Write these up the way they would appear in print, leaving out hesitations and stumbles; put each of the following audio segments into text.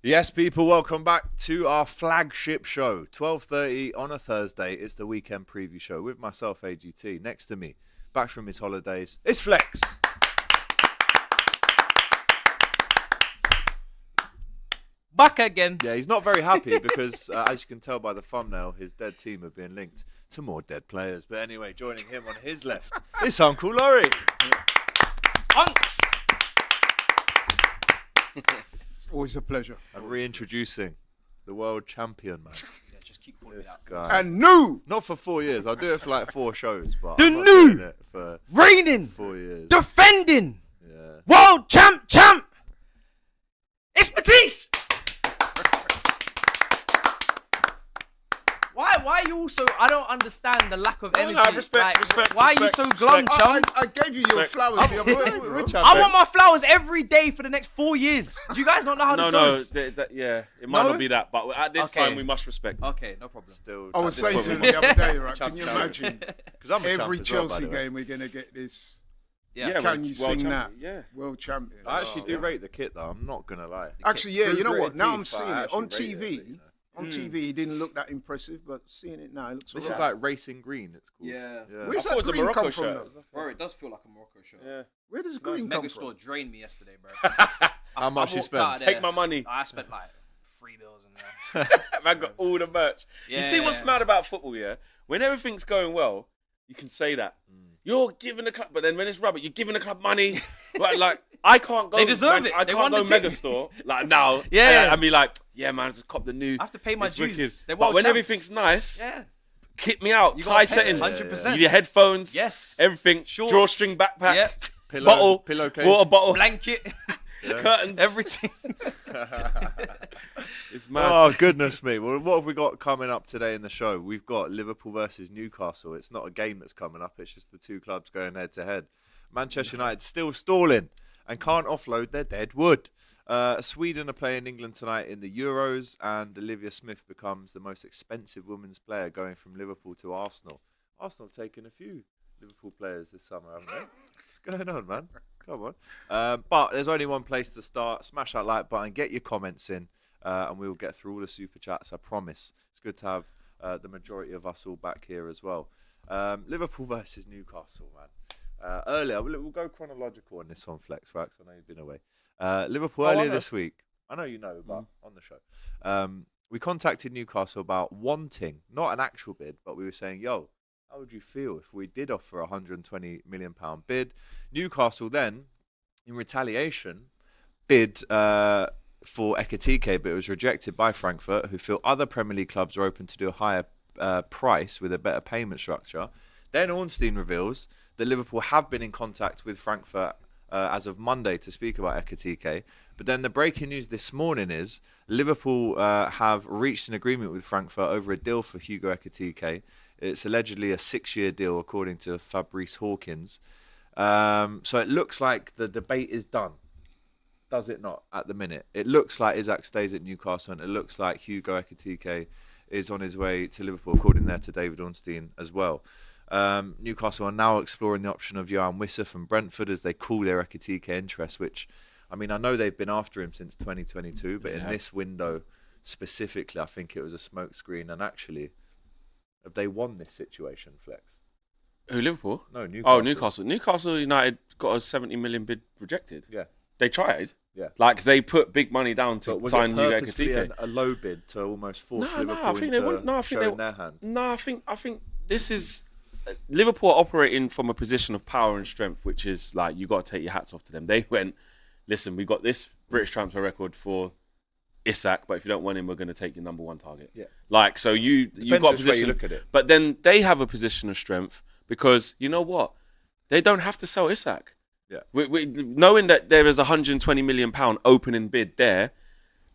Yes, people, welcome back to our flagship show, 12:30 on a Thursday. It's the weekend preview show with myself, AGT. Next to me, back from his holidays, it's Flex. Back again. Yeah, he's not very happy because, as you can tell by the thumbnail, his dead team have been linked to more dead players. But anyway, joining him on his left, it's Uncle Laurie. Unks. It's always a pleasure. And reintroducing the world champion, man. Yeah, just keep calling me that. Guy. And new, Not for 4 years. I'll do it for like 4 shows, but The I'm not new- doing it for Reigning, 4 years. defending, Yeah. world champ. It's Matisse. Why are you also? I don't understand the lack of energy. Respect. Why are you so glum, chum? I gave you your flowers the other day, bro. I want my flowers every day for the next 4 years. Do you guys not know how this goes? Yeah, it might No? not be that, but at this Okay. time we must respect. Okay, no problem. Still, I was saying to him problem. the other day, right? Champ Can you challenge. imagine because I'm a champ every as well, by Chelsea the way. game we're gonna get this? Yeah. well, Can you it's world sing that? champion, Yeah. World champion. I actually do Yeah. rate the kit though. I'm not gonna lie. Actually, yeah. You know what? Gritted Now I'm teeth, but seeing I it on actually rate TV. it, you know. On TV, it didn't look that impressive, but seeing it now, it looks This alright. is like racing green. It's called. Yeah. Where's I thought that it was a green Morocco come from, shirt. though? Bro, it does feel like a Morocco shirt. Yeah. Where does green come Megastore from? drained me yesterday, bro. How much you walked spent? out of there. Take my money. I spent like $3 in there. Man got all the merch. You see what's mad about football, yeah? When everything's going well, you can say that. You're giving the club, but then when it's rubbish, you're giving the club money. like I can't go. They deserve man, it. I They can't won go the tick. Megastore like now. Yeah. and be like, yeah, man, I just cop the new. I have to pay my it's dues. wicked. They're But world when champs. everything's nice, Yeah. kick me out. You Tie gotta pay settings. 100%. Your headphones. Yes. Everything. Shorts. Drawstring backpack. Yep. Bottle. pillowcase. Water bottle. Blanket. Curtains. Everything. It's mad. Oh goodness me! Well, what have we got coming up today in the show? We've got Liverpool versus Newcastle. It's not a game that's coming up. It's just the two clubs going head to head. Manchester United still stalling and can't offload their dead wood. Sweden are playing England tonight in the Euros, and Olivia Smith becomes the most expensive women's player going from Liverpool to Arsenal. Arsenal have taken a few Liverpool players this summer, haven't they? What's going on, man? Come on. But there's only one place to start. Smash that like button, get your comments in, and we will get through all the super chats, I promise. It's good to have the majority of us all back here as well. Liverpool versus Newcastle, man. Earlier, we'll go chronological on this one, Flex, right? 'Cause I know you've been away. Liverpool earlier this week. I know you know, but on the show. We contacted Newcastle about wanting, not an actual bid, but we were saying, yo, how would you feel if we did offer a £120 million bid? Newcastle then, in retaliation, bid for Ekitike, but it was rejected by Frankfurt, who feel other Premier League clubs are open to do a higher price with a better payment structure. Then Ornstein reveals that Liverpool have been in contact with Frankfurt as of Monday to speak about Ekitike. But then the breaking news this morning is Liverpool have reached an agreement with Frankfurt over a deal for Hugo Ekitike. It's allegedly a 6-year deal, according to Fabrice Hawkins. So it looks like the debate is done. Does it not at the minute? It looks like Isaac stays at Newcastle, and it looks like Hugo Ekitike is on his way to Liverpool, according there to David Ornstein as well. Newcastle are now exploring the option of Johan Wissa from Brentford as they cool their Ekitike interest, which, I mean, I know they've been after him since 2022, but in this window specifically, I think it was a smokescreen. And actually, have they won this situation, Flex? Who, Liverpool? No, Newcastle. Oh, Newcastle. Newcastle United got a 70 million bid rejected. Yeah. They tried. Yeah. Like, they put big money down But to was sign it Hugo purposefully Ekitike. a low bid to almost force No, Liverpool I think they into wouldn't. No, I think showing they. their hand? No, I think this is Liverpool are operating from a position of power and strength, which is like you got to take your hats off to them. They went, listen, we got this British transfer record for Isak, but if you don't want him, we're going to take your number one target. Yeah. Like, so you got a Depends which way position. you look at it. But then they have a position of strength because you know what, they don't have to sell Isak. Yeah. Knowing that there is a £120 million opening bid there,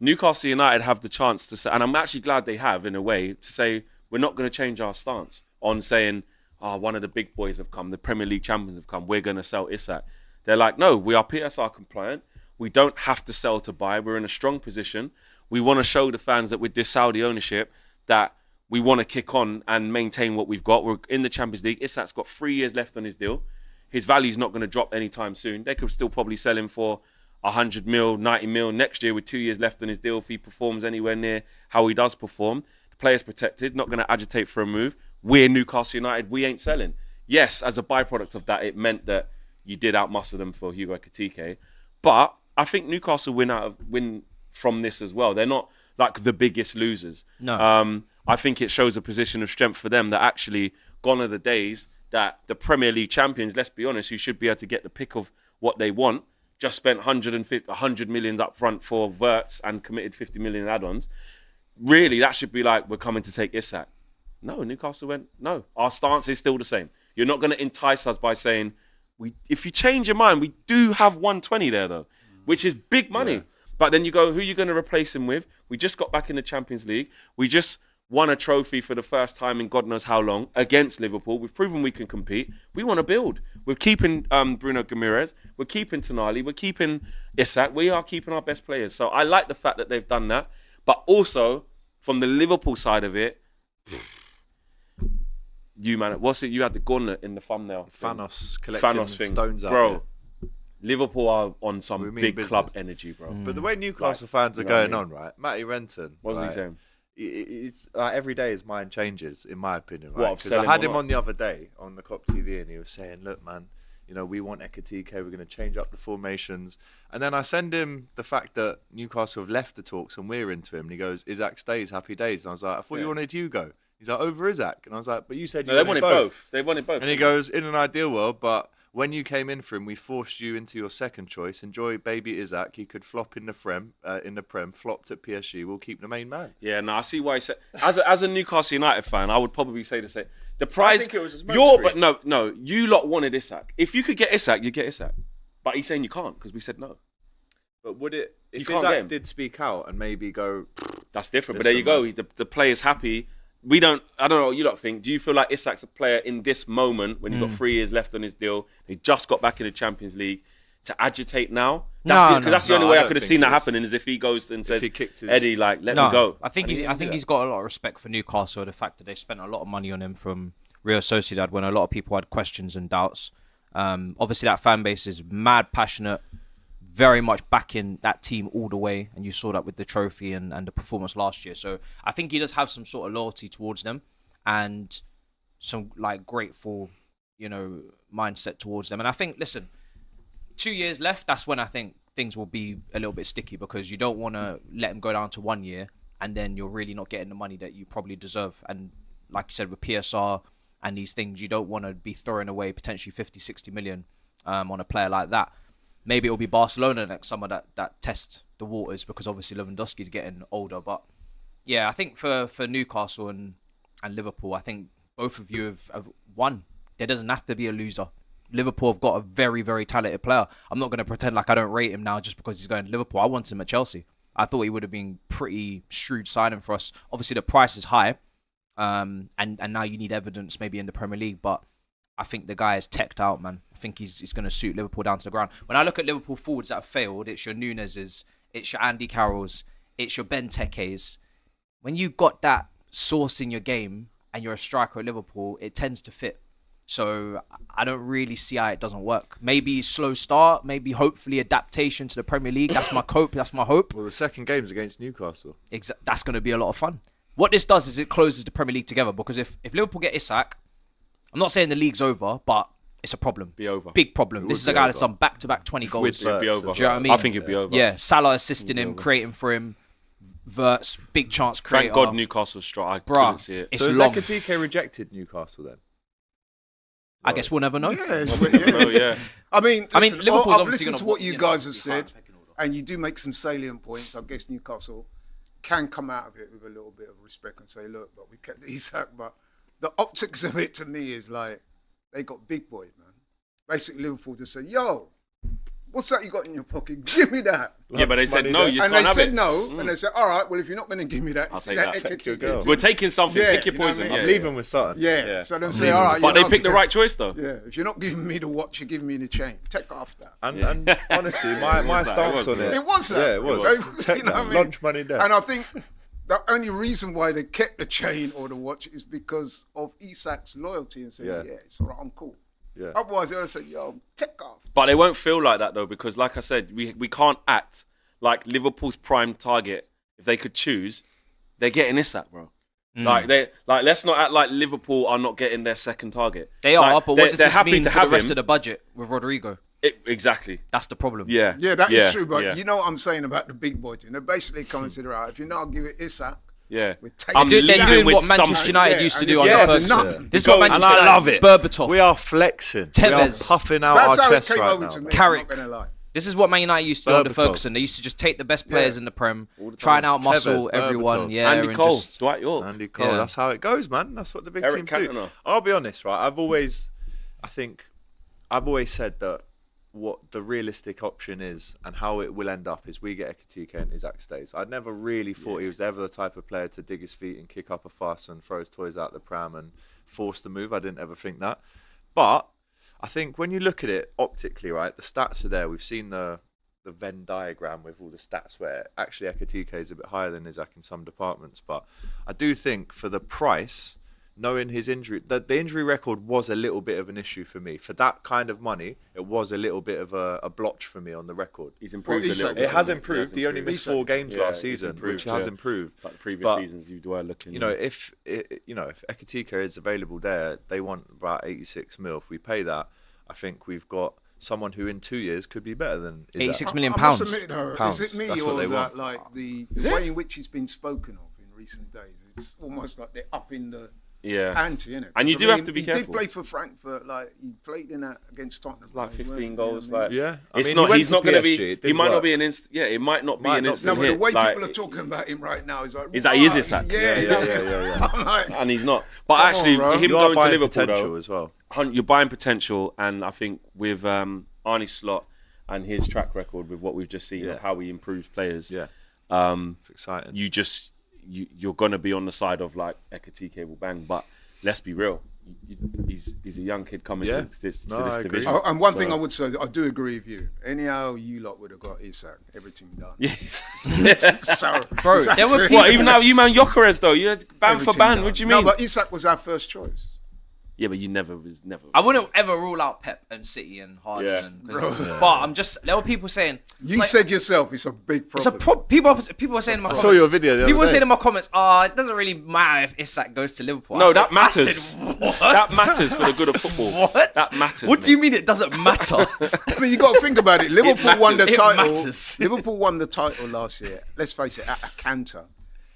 Newcastle United have the chance to say, and I'm actually glad they have in a way, to say we're not going to change our stance on saying, one of the big boys have come, the Premier League champions have come, we're going to sell Isak. They're like, no, we are PSR compliant. We don't have to sell to buy. We're in a strong position. We want to show the fans that with this Saudi ownership that we want to kick on and maintain what we've got. We're in the Champions League. Isak's got 3 years left on his deal. His value's not going to drop anytime soon. They could still probably sell him for 100 mil, 90 mil next year with 2 years left on his deal. If he performs anywhere near how he does perform, the player's protected, not going to agitate for a move. We're Newcastle United, we ain't selling. Yes, as a byproduct of that, it meant that you did outmuscle them for Hugo Ekitike. But I think Newcastle win from this as well. They're not like the biggest losers. No. I think it shows a position of strength for them that actually gone are the days that the Premier League champions, let's be honest, who should be able to get the pick of what they want, just spent 100 million up front for Verts and committed 50 million add-ons. Really, that should be like, we're coming to take Isak. No, Newcastle went, no. Our stance is still the same. You're not going to entice us by saying, if you change your mind, we do have 120 there, though, which is big money. Yeah. But then you go, who are you going to replace him with? We just got back in the Champions League. We just won a trophy for the first time in God knows how long against Liverpool. We've proven we can compete. We want to build. We're keeping Bruno Guimaraes. We're keeping Tonali. We're keeping Isak. We are keeping our best players. So I like the fact that they've done that. But also, from the Liverpool side of it, you, man, what's it? You had the gauntlet in the thumbnail. Thanos collecting stones out. Bro, Liverpool are on some big club energy, bro. But the way Newcastle fans are going on, right? Matty Renton. What was he saying? It's every day his mind changes, in my opinion. What, Right? Because I had him on the other day on the COP TV, and he was saying, "Look, man, you know we want Ekitike. We're going to change up the formations." And then I send him the fact that Newcastle have left the talks and we're into him, and he goes, "Isak stays, happy days." And I was like, "I thought you wanted Hugo." He's like, "Over Isak," and I was like, "But you said you wanted both." They wanted both. And he goes, "In an ideal world, but." When you came in for him, we forced you into your second choice. Enjoy baby Isak. He could flop in the Prem, flopped at PSG. We'll keep the main man. Yeah, no, I see why he said. As a Newcastle United fan, I would probably say the same. The prize, I think it was a but no, you lot wanted Isak. If you could get Isak, you get Isak. But he's saying you can't because we said no. But would it? You If can't get him. Isak did speak out and maybe go, that's different. But there you go. The player's happy. I don't know what you lot think. Do you feel like Isak's a player in this moment when he's got 3 years left on his deal? He just got back in the Champions League to agitate now? That's the only way I could have seen that happening is if he goes and says, Eddie, like, let me go. I think he's got a lot of respect for Newcastle. The fact that they spent a lot of money on him from Real Sociedad when a lot of people had questions and doubts. Obviously, that fan base is mad passionate, very much backing that team all the way, and you saw that with the trophy and the performance last year. So I think he does have some sort of loyalty towards them and some like grateful, mindset towards them. And I think, listen, 2 years left, that's when I think things will be a little bit sticky because you don't want to let him go down to 1 year and then you're really not getting the money that you probably deserve. And like you said, with PSR and these things, you don't want to be throwing away potentially 50, 60 million on a player like that. Maybe it'll be Barcelona next summer that test the waters because obviously Lewandowski's getting older. But yeah, I think for Newcastle and Liverpool, I think both of you have won. There doesn't have to be a loser. Liverpool have got a very, very talented player. I'm not going to pretend like I don't rate him now just because he's going to Liverpool. I wanted him at Chelsea. I thought he would have been pretty shrewd signing for us. Obviously, the price is high, and now you need evidence maybe in the Premier League, but I think the guy is teched out, man. I think he's going to suit Liverpool down to the ground. When I look at Liverpool forwards that have failed, it's your Nunez's, it's your Andy Carroll's, it's your Ben Teke's. When you got that source in your game and you're a striker at Liverpool, it tends to fit. So I don't really see how it doesn't work. Maybe slow start, maybe hopefully adaptation to the Premier League. That's my hope. That's my hope. Well, the second game's against Newcastle. That's going to be a lot of fun. What this does is it closes the Premier League together because if Liverpool get Isak, I'm not saying the league's over, but it's a problem. Be over. Big problem. This is a guy that's done back-to-back 20 goals. It'd be over. Do you know what I mean? I think it'd be over. Yeah, Salah assisting him, creating for him. Verts, big chance creator. Thank God Newcastle's strong. I couldn't see it. So has Ekitike rejected Newcastle then? I guess we'll never know. Yeah. I mean, Liverpool's I've obviously listened to what you guys have said, and you do make some salient points. I guess Newcastle can come out of it with a little bit of respect and say, look, but we kept Isak. But the optics of it to me is like, they got big boys, man. Basically, Liverpool just said, yo, what's that you got in your pocket? Give me that. Yeah, but they said no, you and can't they have said it. no, and they said, all right, well, if you're not going to give me that, I'll see take that that. Pick your girl. We're taking something. Yeah, Pick your you know what I poison. mean? I'm leaving with something. Yeah. So them say, all right. But they picked the right choice, though. Yeah, if you're not giving me the watch, you're giving me the chain. Take off that. And honestly, my stance on it. It was that. Yeah, it was. They- you know what I mean? Lunch money there. And I think the only reason why they kept the chain or the watch is because of Isak's loyalty and saying, yeah, it's all right, I'm cool. Yeah. Otherwise, they'll say, yo, take off. But they won't feel like that though, because like I said, we can't act like Liverpool's prime target. If they could choose, they're getting Isak, bro. Let's not act like Liverpool are not getting their second target. They are, but what does they're this happy mean to for the have rest him. of the budget with Rodrigo? Exactly. That's the problem. Yeah. Yeah, that is true. But yeah. you know what I'm saying about the big boy team? They're basically coming to the right. If you not give it Isak, Yeah. we're taking I'm They're leaving doing with what Manchester something. United Yeah, used to and do you under get Ferguson. nothing. This is what Go- Manchester And I United. love it. Berbatov. We are flexing. Tevez. We are puffing out That's our how it chests came right over now. to me. Carrick. I'm not gonna lie. This is what Man United used to do under Berbatov. Ferguson. They used to just take the best players Yeah. in the Prem, All the try and time. out muscle Tevez, everyone. Berbatov. Yeah, Andy and Cole, just Dwight York. Andy Cole. Yeah. That's how it goes, man. That's what the big Eric teams do. Cantona. I'll be honest, right? I've always said that what the realistic option is and how it will end up is we get Ekitike and Isak stays. I never really thought he was ever the type of player to dig his feet and kick up a fuss and throw his toys out the pram and force the move. I didn't ever think that. But I think when you look at it optically, right, the stats are there. We've seen the Venn diagram with all the stats where actually Ekitike is a bit higher than Isak in some departments. But I do think for the price, knowing his injury, the injury record was a little bit of an issue for me. For that kind of money, it was a little bit of a blotch for me on the record. He's improved a Isak- little bit. It has hasn't he? improved. He only missed Isak- 4 games Yeah, last he's season, improved, which has yeah. improved. Like the previous But, seasons, you were looking. You know, if Ekitike is available there, they want about 86 mil. If we pay that, I think we've got someone who in 2 years could be better than Isak. 86 million I must pounds. admit, though, Pounds. is it me That's what or they that, want. like, the Is it? way in which he's been spoken of in recent days? It's almost like they're upping the yeah. ante, innit? And you 'Cause, do have to be he careful. did play for Frankfurt, like, he played in that against Tottenham. Like He 15 weren't- goals, you know what I like mean? Yeah, I it's mean, not. he went He's to not going to PSG, be. it He didn't might not work. be an instant. Yeah, it might not be Might an not be. instant No, but the hit. way like, people are talking about him right now is like, Is that he is "Right, Isak?" Yeah, Yeah. I'm like, and he's not. But Come actually, on, bro. him You are going to buying Liverpool potential though, as well. you're buying potential, and I think with Arne Slot and his track record with what we've just seen Yeah. of how he improves players, Yeah, it's exciting. you're gonna be on the side of like Ekitike will bang. But let's be real, he's a young kid coming Yeah. to this No, I agree. division. Oh, and one So- thing I would say, I do agree with you. Anyhow, you lot would have got Isak, everything done. Yeah. So, Bro, it's there were actually- people- What, even now, you man Gyökeres though, you had ban for everything ban. done. What do you mean? No, but Isak was our first choice. Yeah, but you never was never. I wouldn't ever rule out Pep and City and Harden. Yeah. And, but I'm just, there were people saying, You like, said yourself it's a big it's a problem. people were saying in my I comments. saw your video the other People were day. saying in my comments, it doesn't really matter if Isak goes to Liverpool. No, I said- that matters. I said, what? That matters for the good of football. What? That matters. What do you mate. mean it doesn't matter? I mean, you got to think about it. Liverpool won the It title. matters. Liverpool won the title last year. Let's face it, at a canter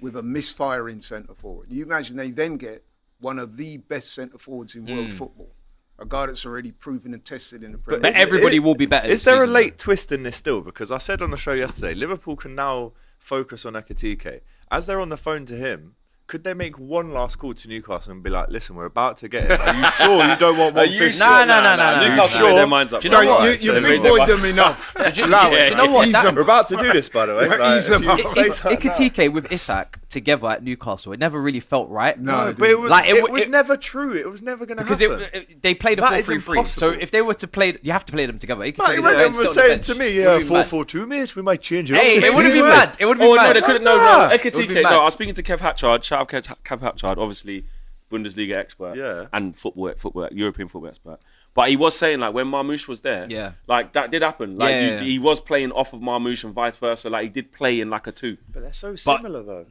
with a misfiring centre forward. You imagine they then get one of the best centre forwards in world football, a guy that's already proven and tested in the Premier But League. everybody will be better. Is this there a season, late twist in this still? Because I said on the show yesterday, Liverpool can now focus on Ekitike. As they're on the phone to him, could they make one last call to Newcastle and be like, listen, we're about to get him. Are you sure you don't want Are 150? you sure? No. Newcastle Sure? made their minds up. Do you know bro. what? No, Alright, you so they big made boyed their them enough. you- Allow it. do you know what? Ease That- them. We're about to do this, by the way. Like, Ease them if you up. say something now. Ekitike with Isak together at Newcastle, it never really felt right. No, But it was, Like, it was never true. It was never going to Because happen. they played a That is 4-3-3. So impossible. if they were to play, you have to play them together. Ekitike Like, is Redden going was sit on the saying bench. to me, It yeah, would've been mad. 4-4-2, mate. We might change it. Hey, up it this wouldn't be season, mad. mate. It wouldn't Oh be no, mad. they couldn't. Nah. No, It would be Ekitike. mad. No, I was speaking to Kev Hatchard. Shout out Kev Hatchard, obviously Bundesliga expert. Yeah. And European football expert. But he was saying like when Marmoush was there, Yeah. like that did happen. Like Yeah. he was playing off of Marmoush and vice versa. Like he did play in like a 2. But they're so similar, though.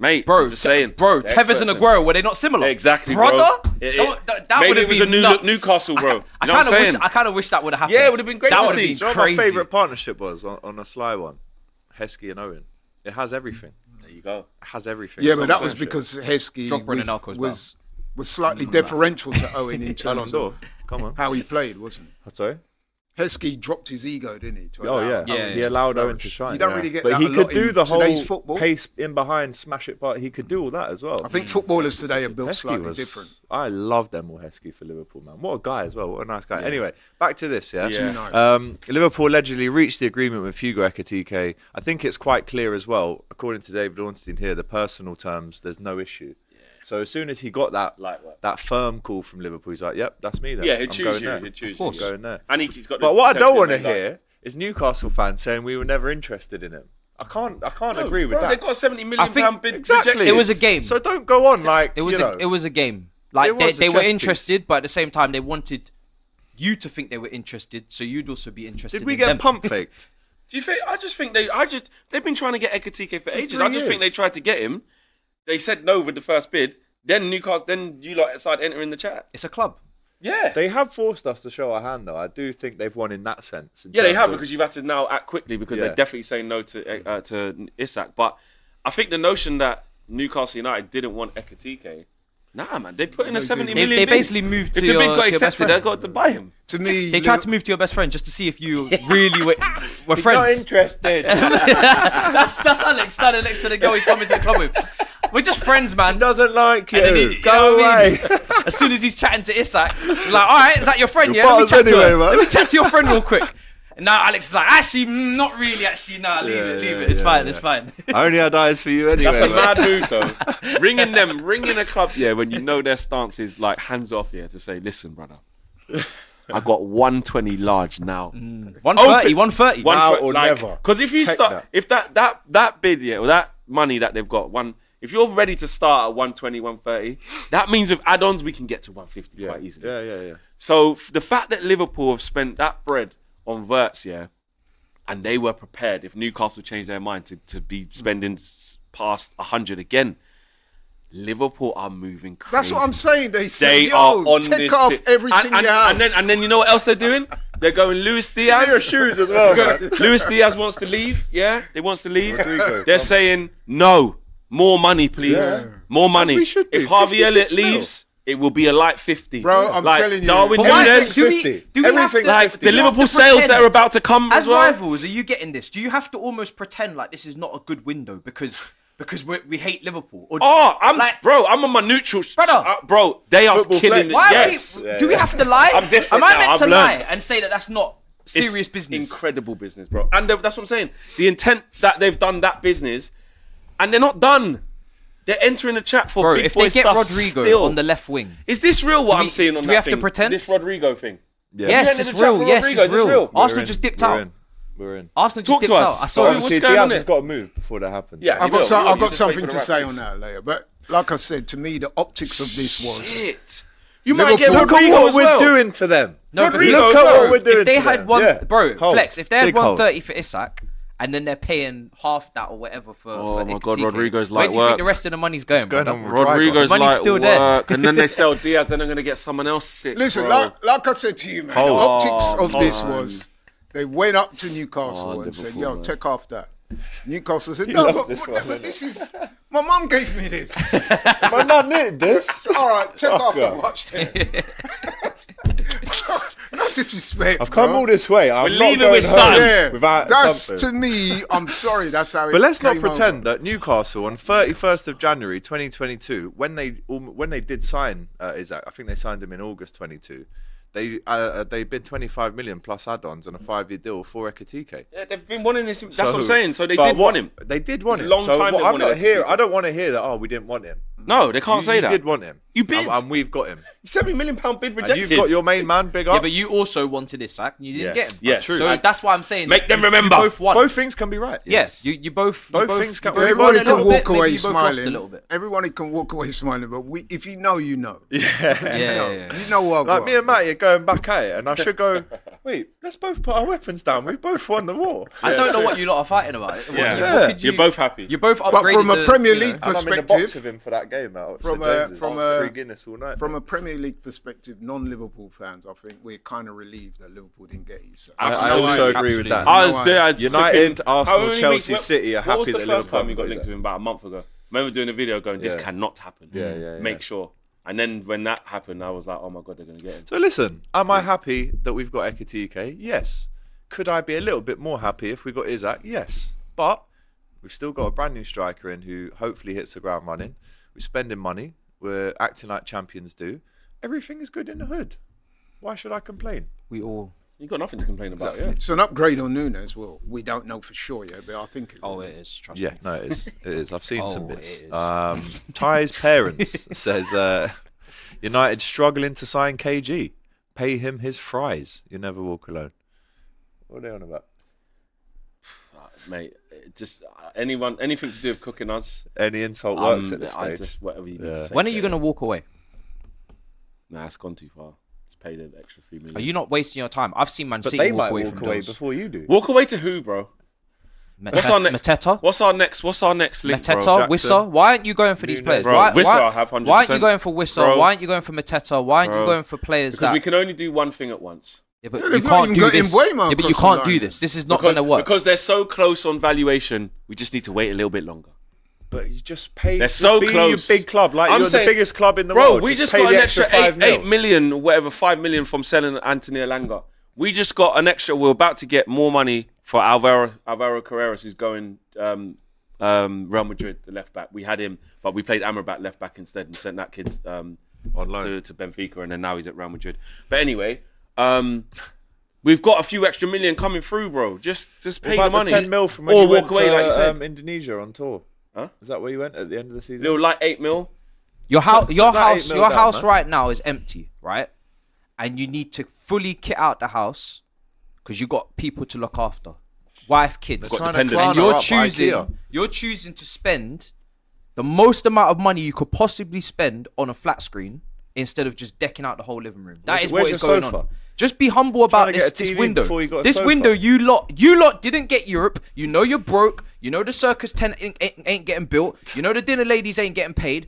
Mate, Bro, I'm just saying. bro, The Tevez experts and said- Aguero, were they not similar? Exactly, brother. bro. That Maybe would it have was been a new nuts. Newcastle, bro. I You know what kind I'm of wish. saying? I kind of wish that would have happened. Yeah, it would have been great That to would have see. been Do you know what crazy. my favourite partnership was on a sly one? Heskey and Owen. It has everything. There you go. It has everything. Yeah, It's but not that was the same because Heskey Drogba and Anelka's was slightly deferential to Owen in shit. Ballon terms d'Or. of Come on. how he played, wasn't he? Sorry? Heskey dropped his ego, didn't he? To Oh, allow yeah. Owen Yeah, He to allowed Owen flourish. to shine. You don't yeah. really get But that he a could lot do in the today's whole football. pace in behind, smash it, but he could do all that as well. I think footballers today are built Heskey slightly was different. I love Demel Heskey for Liverpool, man. What a guy as well. What a nice guy. Anyway, back to this, yeah? Yeah. Nice. Liverpool allegedly reached the agreement with Hugo Ekitike. I think it's quite clear as well, according to David Ornstein here, the personal terms, there's no issue. So as soon as he got that firm call from Liverpool, he's like, yep, that's me then. Yeah, he'd I'm choose going you. there. He'd choose I'm you. going there. And he's got. But what I don't want to potential hear is Newcastle fans saying we were never interested in him. I can't agree with bro, that. They got a £70 million I think- bid. Exactly. rejected. It was a game. So don't go on like It was you know. it was a game. Like It was a they were chess piece. interested, but at the same time they wanted you to think they were interested, so you'd also be interested. Did we in get them. pump faked? Do you think? I just think they've been trying to get Ekitike for ages. 3 I just think years. they tried to get him. They said no with the first bid. Then Newcastle. Then you lot started entering the chat. It's a club. Yeah. They have forced us to show our hand, though. I do think they've won in that sense. Yeah, they have, because you've had to now act quickly because Yeah. they're definitely saying no to Isak. But I think the notion that Newcastle United didn't want Ekitike, nah, man, they put in a 70 They million bid. basically moved If to the bid your, got to your best accepted, friend. I got to buy him. To me, They tried to move to your best friend just to see if you really were friends. interested. that's Alex standing next to the girl he's coming to the club with. We're just friends, man. Doesn't like you. And then you Go know what I away. mean? As soon as he's chatting to Isak, he's like, all right, is that your friend? Your Yeah, let me butters chat to her. anyway, man. Let me chat to your friend real quick. And now Alex is like, actually, not really, actually, nah, leave it. It's fine, it's fine. I only had eyes for you anyway. That's a man. mad move, though. ringing a club, yeah, when you know their stance is like hands off, yeah, to say, listen, brother, I got 120 large now. 130, 130. Now or never. Because if you Take start, that. if that bid, yeah, or that money that they've got, if you're ready to start at 120, 130, that means with add-ons we can get to 150 quite easily. Yeah. So the fact that Liverpool have spent that bread on Wirtz, yeah, and they were prepared if Newcastle changed their mind to be spending past 100 again, Liverpool are moving crazy. That's what I'm saying. They say, They yo, are on take this off tip. everything you have. And then you know what else they're doing? They're going Luis Diaz. Your shoes as well, man. Luis Diaz wants to leave. Yeah, they wants to leave. Rodrigo, They're come. saying no, more money, please, Yeah. more money. we should do, If Harvey 56 Elliott mil. leaves, it will be a light 50. Bro, I'm like telling you. Darwin But why- Núñez, do we- 50. do we have Everything to- like 50. the you have Liverpool to sales that pretend- are about to come as As well. rivals, are you getting this? Do you have to almost pretend like this is not a good window because we hate Liverpool? Or Oh, like, I'm on my neutral. Brother. Bro, they are Football killing flex. this. why Yes. do we have to lie? I'm different Am I now, meant I've to lie learned. and say that that's not It's serious business? Incredible business, bro. And that's what I'm saying. The intent that they've done that business, and they're not done. They're entering the chat for Bro, big if boy they get stuff Rodrigo still. on the left wing, Is this real what Do we- I'm seeing on do that we have to thing? pretend? This Rodrigo thing. Yeah. You yes, entered it's the chat real. for Yes, Rodrigo, it's is this real. real? Arsenal just dipped out. We're in. Arsenal Talk just to dipped us. out. I So saw what's it. Obviously, going on Diaz there? has got to move before that happens. Yeah. I've got, You will, I've you got just something wait for to the say raps. on that later. But like I said, to me, the optics of this was... Shit. You might get Liverpool- Look at Rodrigo what as we're well. doing to them. No, Rodrigo because Look as at well. what we're doing if they to had them. one, Yeah. bro, Hold. Flex. If they had Big hold. 130 for Isak, and then they're paying half that or whatever for. Oh for my God, Ekitike, Rodrigo's where light do you think work. the rest of the money's going? going brother? on with Rodrigo's Money's like still there. work, and then they sell Diaz, then they're gonna get someone else sick. Listen, bro. like I said to you, man, Hold. the optics of Oh, this man. was they went up to Newcastle and said, Liverpool, yo, man. take off that. Newcastle said, no, loves but, this but one, this is... My mum gave me this. My man did this. So, all right, take off God. and watch it. No disrespect, I've come bro. all this way. I'm We're not leaving going with home something. Yeah, without that's something. to me. I'm sorry, that's how it. But let's not came pretend over. that Newcastle on 31st of January 2022, when they did sign Isak, I think they signed him in August 22. They bid 25 million plus add-ons on a 5-year deal for Ekitike. Yeah, they've been wanting this. That's what I'm saying. So they but did want him. They did want It's him. a long So time what they I'm wanted not here. Ekitike. I don't want to hear that. Oh, we didn't want him. No, they can't say You that. did want him. You bid. and we've got him. £70 million bid And rejected. you've got your main man. Big up. Yeah, but you also wanted Isak, and you didn't Yes, get him. yes. So True. that's why I'm saying. Make them you remember. both won. both things can be right. Yeah, you both. Both you things can- you both Everybody won a can little walk bit, maybe away you both lost smiling. a little bit. Everybody can walk away smiling, but if you know, you know. Yeah, You know what? Like me and Matty are going back at it, and I should go. Wait, let's both put our weapons down. We both won the war. I don't know what you lot are fighting about. What Yeah. could You're both happy. You're both But upgraded. from a the- Premier you know. League And I'm in the box perspective, with him for that game out at From St. a- James's. from a- Free Guinness all night. from a Premier League perspective, non-Liverpool fans, I think we're kind of relieved that Liverpool didn't get Isak. I Absolutely. also agree with that. I was there. United, Arsenal, How many Chelsea, weeks- City are What was happy the that first Liverpool time you got haven't linked got to him? About a month ago. I remember doing a video going, "This Yeah. cannot happen." Yeah. Make sure. And then when that happened, I was like, "Oh my God, they're gonna get him." So listen, am I happy that we've got Ekitike? Yes. Could I be a little bit more happy if we got Isak? Yes. But we've still got a brand new striker in who hopefully hits the ground running. We're spending money. We're acting like champions do. Everything is good in the hood. Why should I complain? We all. You got nothing to complain about, yeah. It's an upgrade on Núñez. Well, we don't know for sure yet, but I think it. Oh, it is. Trust Yeah, me. no, it is. It is. I've seen some Oh, bits. it is. Ty's parents says United struggling to sign KG. Pay him his fries. You never walk alone. What are they on about? Mate, just anything to do with cooking us. Any insult works at this I stage. just whatever you need Yeah. to say. When are you gonna walk away? Nah, it's gone too far. to pay the extra 3 million. Are you not wasting your time? I've seen Man But City they walk might away walk from away deals. before you do. Walk away to who, bro? What's our next? Mateta? What's our next link, bro? Mateta, Jackson, Wissa. Why aren't you going for these Nunes. players? Bro, Why, Wissa why, I have 100%. why aren't you going for Wissa? Bro. Why aren't you going for Mateta? Why aren't you Bro. going for players Because that... we can only do one thing at once. Yeah, but Yeah, you they've not can't even do got this. Mbeumo Yeah, but you across the can't do line. this. This is not going to work. Because they're so close on valuation, we just need to wait a little bit longer. But you just pay. They're just so be close. Your big club, like I'm you're saying- the biggest club in the Bro, world. we just pay got the an extra 5 8 million, or whatever, 5 million from selling Anthony Elanga. We just got an extra. We're about to get more money for Alvaro Carreras, who's going Real Madrid, the left back. We had him, but we played Amrabat left back instead and sent that kid On loan. to Benfica, and then now he's at Real Madrid. But anyway, we've got a few extra million coming through, bro. Just pay What the about money. the 10 mil from when or you walk went away, to like you said. Indonesia on tour? Huh? Is that where you went at the end of the season? Little like 8 mil. Your house, Put that 8 mil down, man. right now is empty, right? And you need to fully kit out the house because you got people to look after, wife, kids. Got Trying to dependents. clan And her up IKEA. you're choosing to spend the most amount of money you could possibly spend on a flat screen instead of just decking out the whole living room. That is what Where's is your going sofa? on. Just be humble about to get this a TV window. before you got a This sofa. window, you lot didn't get Europe. You know you're broke. You know the circus tent ain't getting built. You know the dinner ladies ain't getting paid.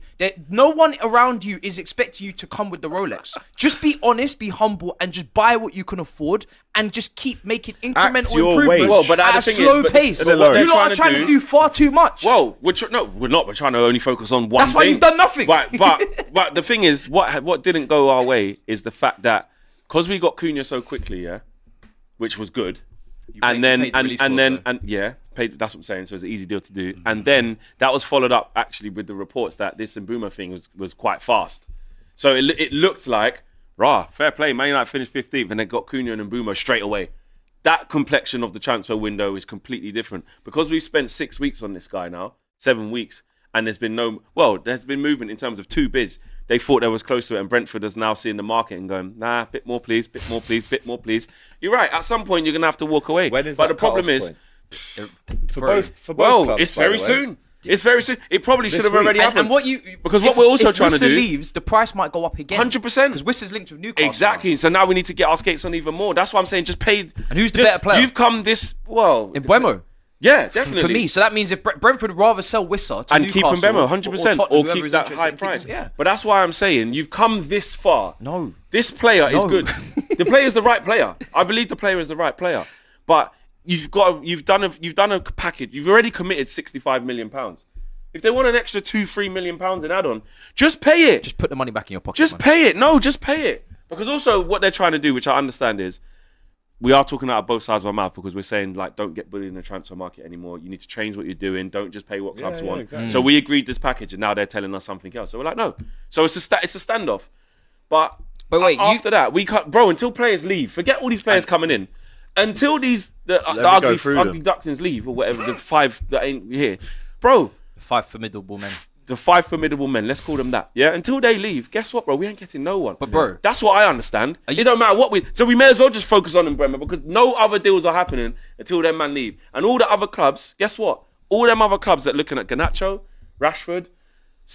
No one around you is expecting you to come with the Rolex. Just be honest, be humble, and just buy what you can afford, and just keep making incremental your improvements wage. Well, but at the a thing is, slow but- pace. but what they're You lot are trying trying to to do far too much. Whoa, we're not. We're trying to only focus on one That's why thing. you've done nothing. But the thing is, what didn't go our way is the fact that because we got Cunha so quickly, yeah, which was good, and then paid the release and clause, then though. and yeah, paid. That's what I'm saying. So it's an easy deal to do. And then that was followed up actually with the reports that this Mbeumo thing was quite fast. So it looked like fair play. Man United finished 15th and they got Cunha and Mbeumo straight away. That complexion of the transfer window is completely different because we've spent 6 weeks on this guy now, 7 weeks, and there's been there's been movement in terms of 2 bids. They thought they was close to it, and Brentford is now seeing the market and going, nah, bit more please, bit more please, bit more please. You're right. At some point, you're gonna have to walk away. When is but that the problem cut-off is, point? For both well, clubs, it's by the very way. soon. It's very soon. It probably should have week. already happened. And what Because what we're also if trying to Wissa do- leaves, the price might go up again. 100%. Because Wissa's linked with Newcastle. Exactly. So now we need to get our skates on even more. That's why I'm saying just pay. And who's the just- better player? You've come this well. In Mbeumo. Yeah, definitely. For me, so that means if Brentford would rather sell Wissa to and keep Newcastle Mbeumo 100%, Tottenham, or whoever keep is that interested high in keeping- price. Yeah. But that's why I'm saying you've come this far. No. This player is No. good. The player is the right player. I believe the player is the right player. But you've done a package. You've already committed £65 million. If they want an extra £2-3 million in add-on, just pay it. Just put the money back in your pocket. Just man. pay it. No, just pay it. Because also what they're trying to do, which I understand, is we are talking out of both sides of our mouth because we're saying, like, don't get bullied in the transfer market anymore. You need to change what you're doing. Don't just pay what clubs want. exactly. So we agreed this package, and now they're telling us something else. So we're like, no. So it's a standoff. But wait, after that, we can't, bro. Until players leave, forget all these players coming in. Until the me go through ugly them. ducklings leave or whatever, the 5 that ain't here, bro. 5 formidable men. The 5 formidable men, let's call them that. Yeah, until they leave, guess what, bro? We ain't getting no one. But, bro, that's what I understand. It don't matter what so we may as well just focus on them, Bremer, because no other deals are happening until them man leave. And all the other clubs, guess what? All them other clubs that looking at Garnacho, Rashford,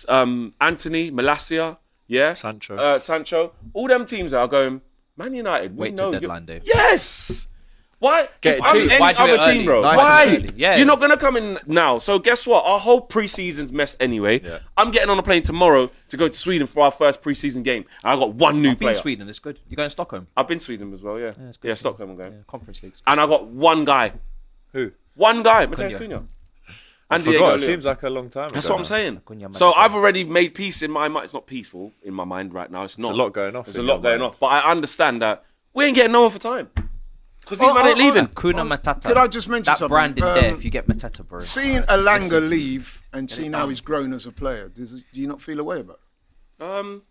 Anthony, Malacia, yeah, Sancho, all them teams are going, Man United, we Wait till know deadline day. Yes. Why? Get If it I'm cheap. any Why do it other early? team, bro? Nice and Why? early. Yeah. You're not gonna come in now. So guess what? Our whole pre-season's messed anyway. Yeah. I'm getting on a plane tomorrow to go to Sweden for our first pre-season game. And I got one new I've been player. in Sweden. It's good. You're going to Stockholm. I've been to Sweden as well. Yeah. it's good. Yeah, Stockholm. I'm going. Yeah, Conference Leagues. And I got one guy. Who? One guy. Matisse Cunha. Cunha. I And forgot. Diego It Leon. seems like a long time That's ago what I'm now. saying. Cunha, So Matisse. I've already made peace in my mind. It's not peaceful in my mind right now. It's not. There's a lot going off. There's a in lot your going mind. off. But I understand that we ain't getting no one for time. Because these Oh, men ain't oh, oh, leaving. Kuna Matata. Could I just mention that something? brand in there if you get Matata, bro. Seeing Elanga leave and seeing how he's grown as a player, do you not feel a way about it?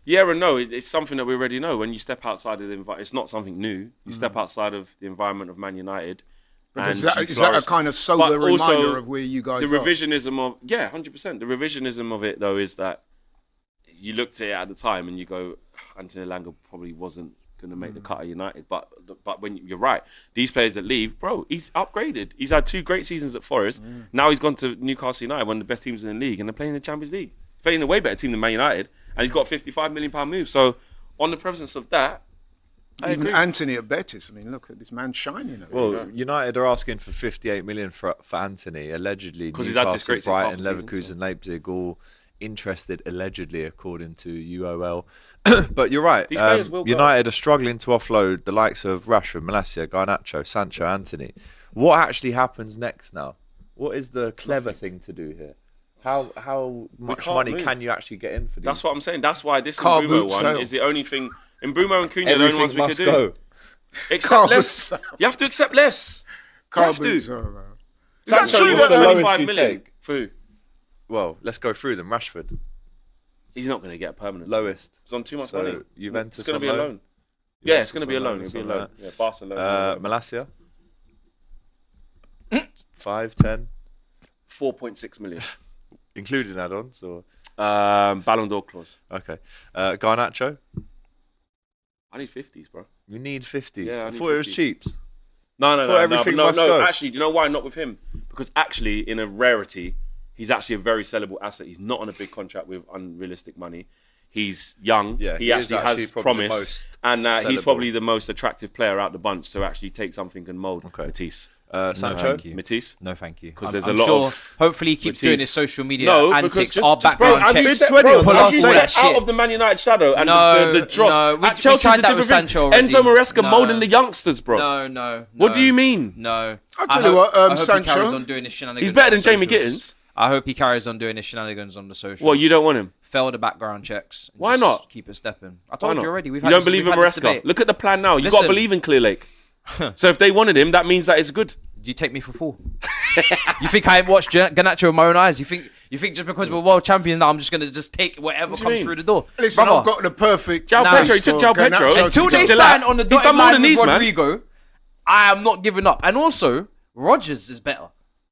Yeah and no. It's something that we already know. When you step outside of the environment, it's not something new. You step outside of the environment of Man United. But and is that you a flourish. kind of sober But also, reminder of where you guys the are? revisionism of 100%. The revisionism of it though is that you looked at it at the time and you go, Anthony Elanga probably wasn't going to make the cut at United. But when you're right, these players that leave, bro, he's upgraded. He's had 2 great seasons at Forest. Now he's gone to Newcastle United, one of the best teams in the league, and they're playing in the Champions League. Playing a way better team than Man United, and he's got a £55 million move. So on the presence of that, I Even agree. Anthony at Betis. I mean, look at this man shining. Well, United are asking for 58 million for Anthony. Allegedly, 'Cause he's had Newcastle, disgrace in half Brighton, the season, Leverkusen, Leipzig all interested, allegedly, according to UOL. But you're right. These players will go. United are struggling to offload the likes of Rashford, Malacia, Garnacho, Sancho, Anthony. What actually happens next now? What is the clever thing to do here? How much can't money move. can you actually get in for these? That's what I'm saying. That's why this Car Mbeumo boot one sale. is the only thing. Mbeumo and Cunha are the only ones Everything we could must do. go. Accept Car less. boot sale. You have to accept less. You have to. Is that Sancho, true you that got the lowest 25 you million. take? For who? Well, let's go through them. Rashford, He's not going to get a permanent. lowest. He's on too much So money. Juventus It's going to on be a loan? loan. Yeah, it's Juventus going to be a on loan. loan, It'll be a something loan. like Yeah, Barcelona. Malacia, 5, 10, 4.6 million. including add-ons or Ballon d'Or clause. okay. Garnacho, I need 50s, bro. you need 50s. Yeah, I I need thought it was 50s. cheaps. No, Thought everything must go. Actually, do you know why not with him? Because actually, in a rarity, he's actually a very sellable asset. He's not on a big contract with unrealistic money. He's young. Yeah, he he is actually actually has probably the promise, most and he's sellable. probably the most attractive player out the bunch to actually take something and mold. Okay. Matisse. Sancho, thank you. Matisse. No, thank you. 'Cause I'm- there's I'm a lot sure, of hopefully he keeps doing his Matisse. social media No, because antics. just- Our just bro, background I've checks. been sweaty on pull the up last He's all day. that out shit. of the Man United shadow and No, the dross. no, we Chelsea's tried a that with different thing. Sancho already. Enzo Maresca No. molding the youngsters, bro. No. What do you mean? No. I'll tell you what, I hope Sancho- he carries on doing his shenanigans. He's better on than Jamie socials. Gittins. I hope he carries on doing his shenanigans on the socials. Well, you don't want him. fail the background checks. And Why just not? Keep it stepping. I Why told not? you already. You don't believe in Maresca. Look at the plan now. You got to Listen. believe in Clear Lake. So if they wanted him, that means that it's good. Do you take me for fool? You think I ain't watched Garnacho with my own eyes? You think just because we're world champions now, I'm just gonna just take whatever What do you comes mean? through the door? Listen, Brother, I've got the perfect. João Nah. Pedro, he took João for Pedro. Garnacho until to they do. sign on the He's dotted done more line than with these, man. Rodrigo, I am not giving up. And also, Rodgers is better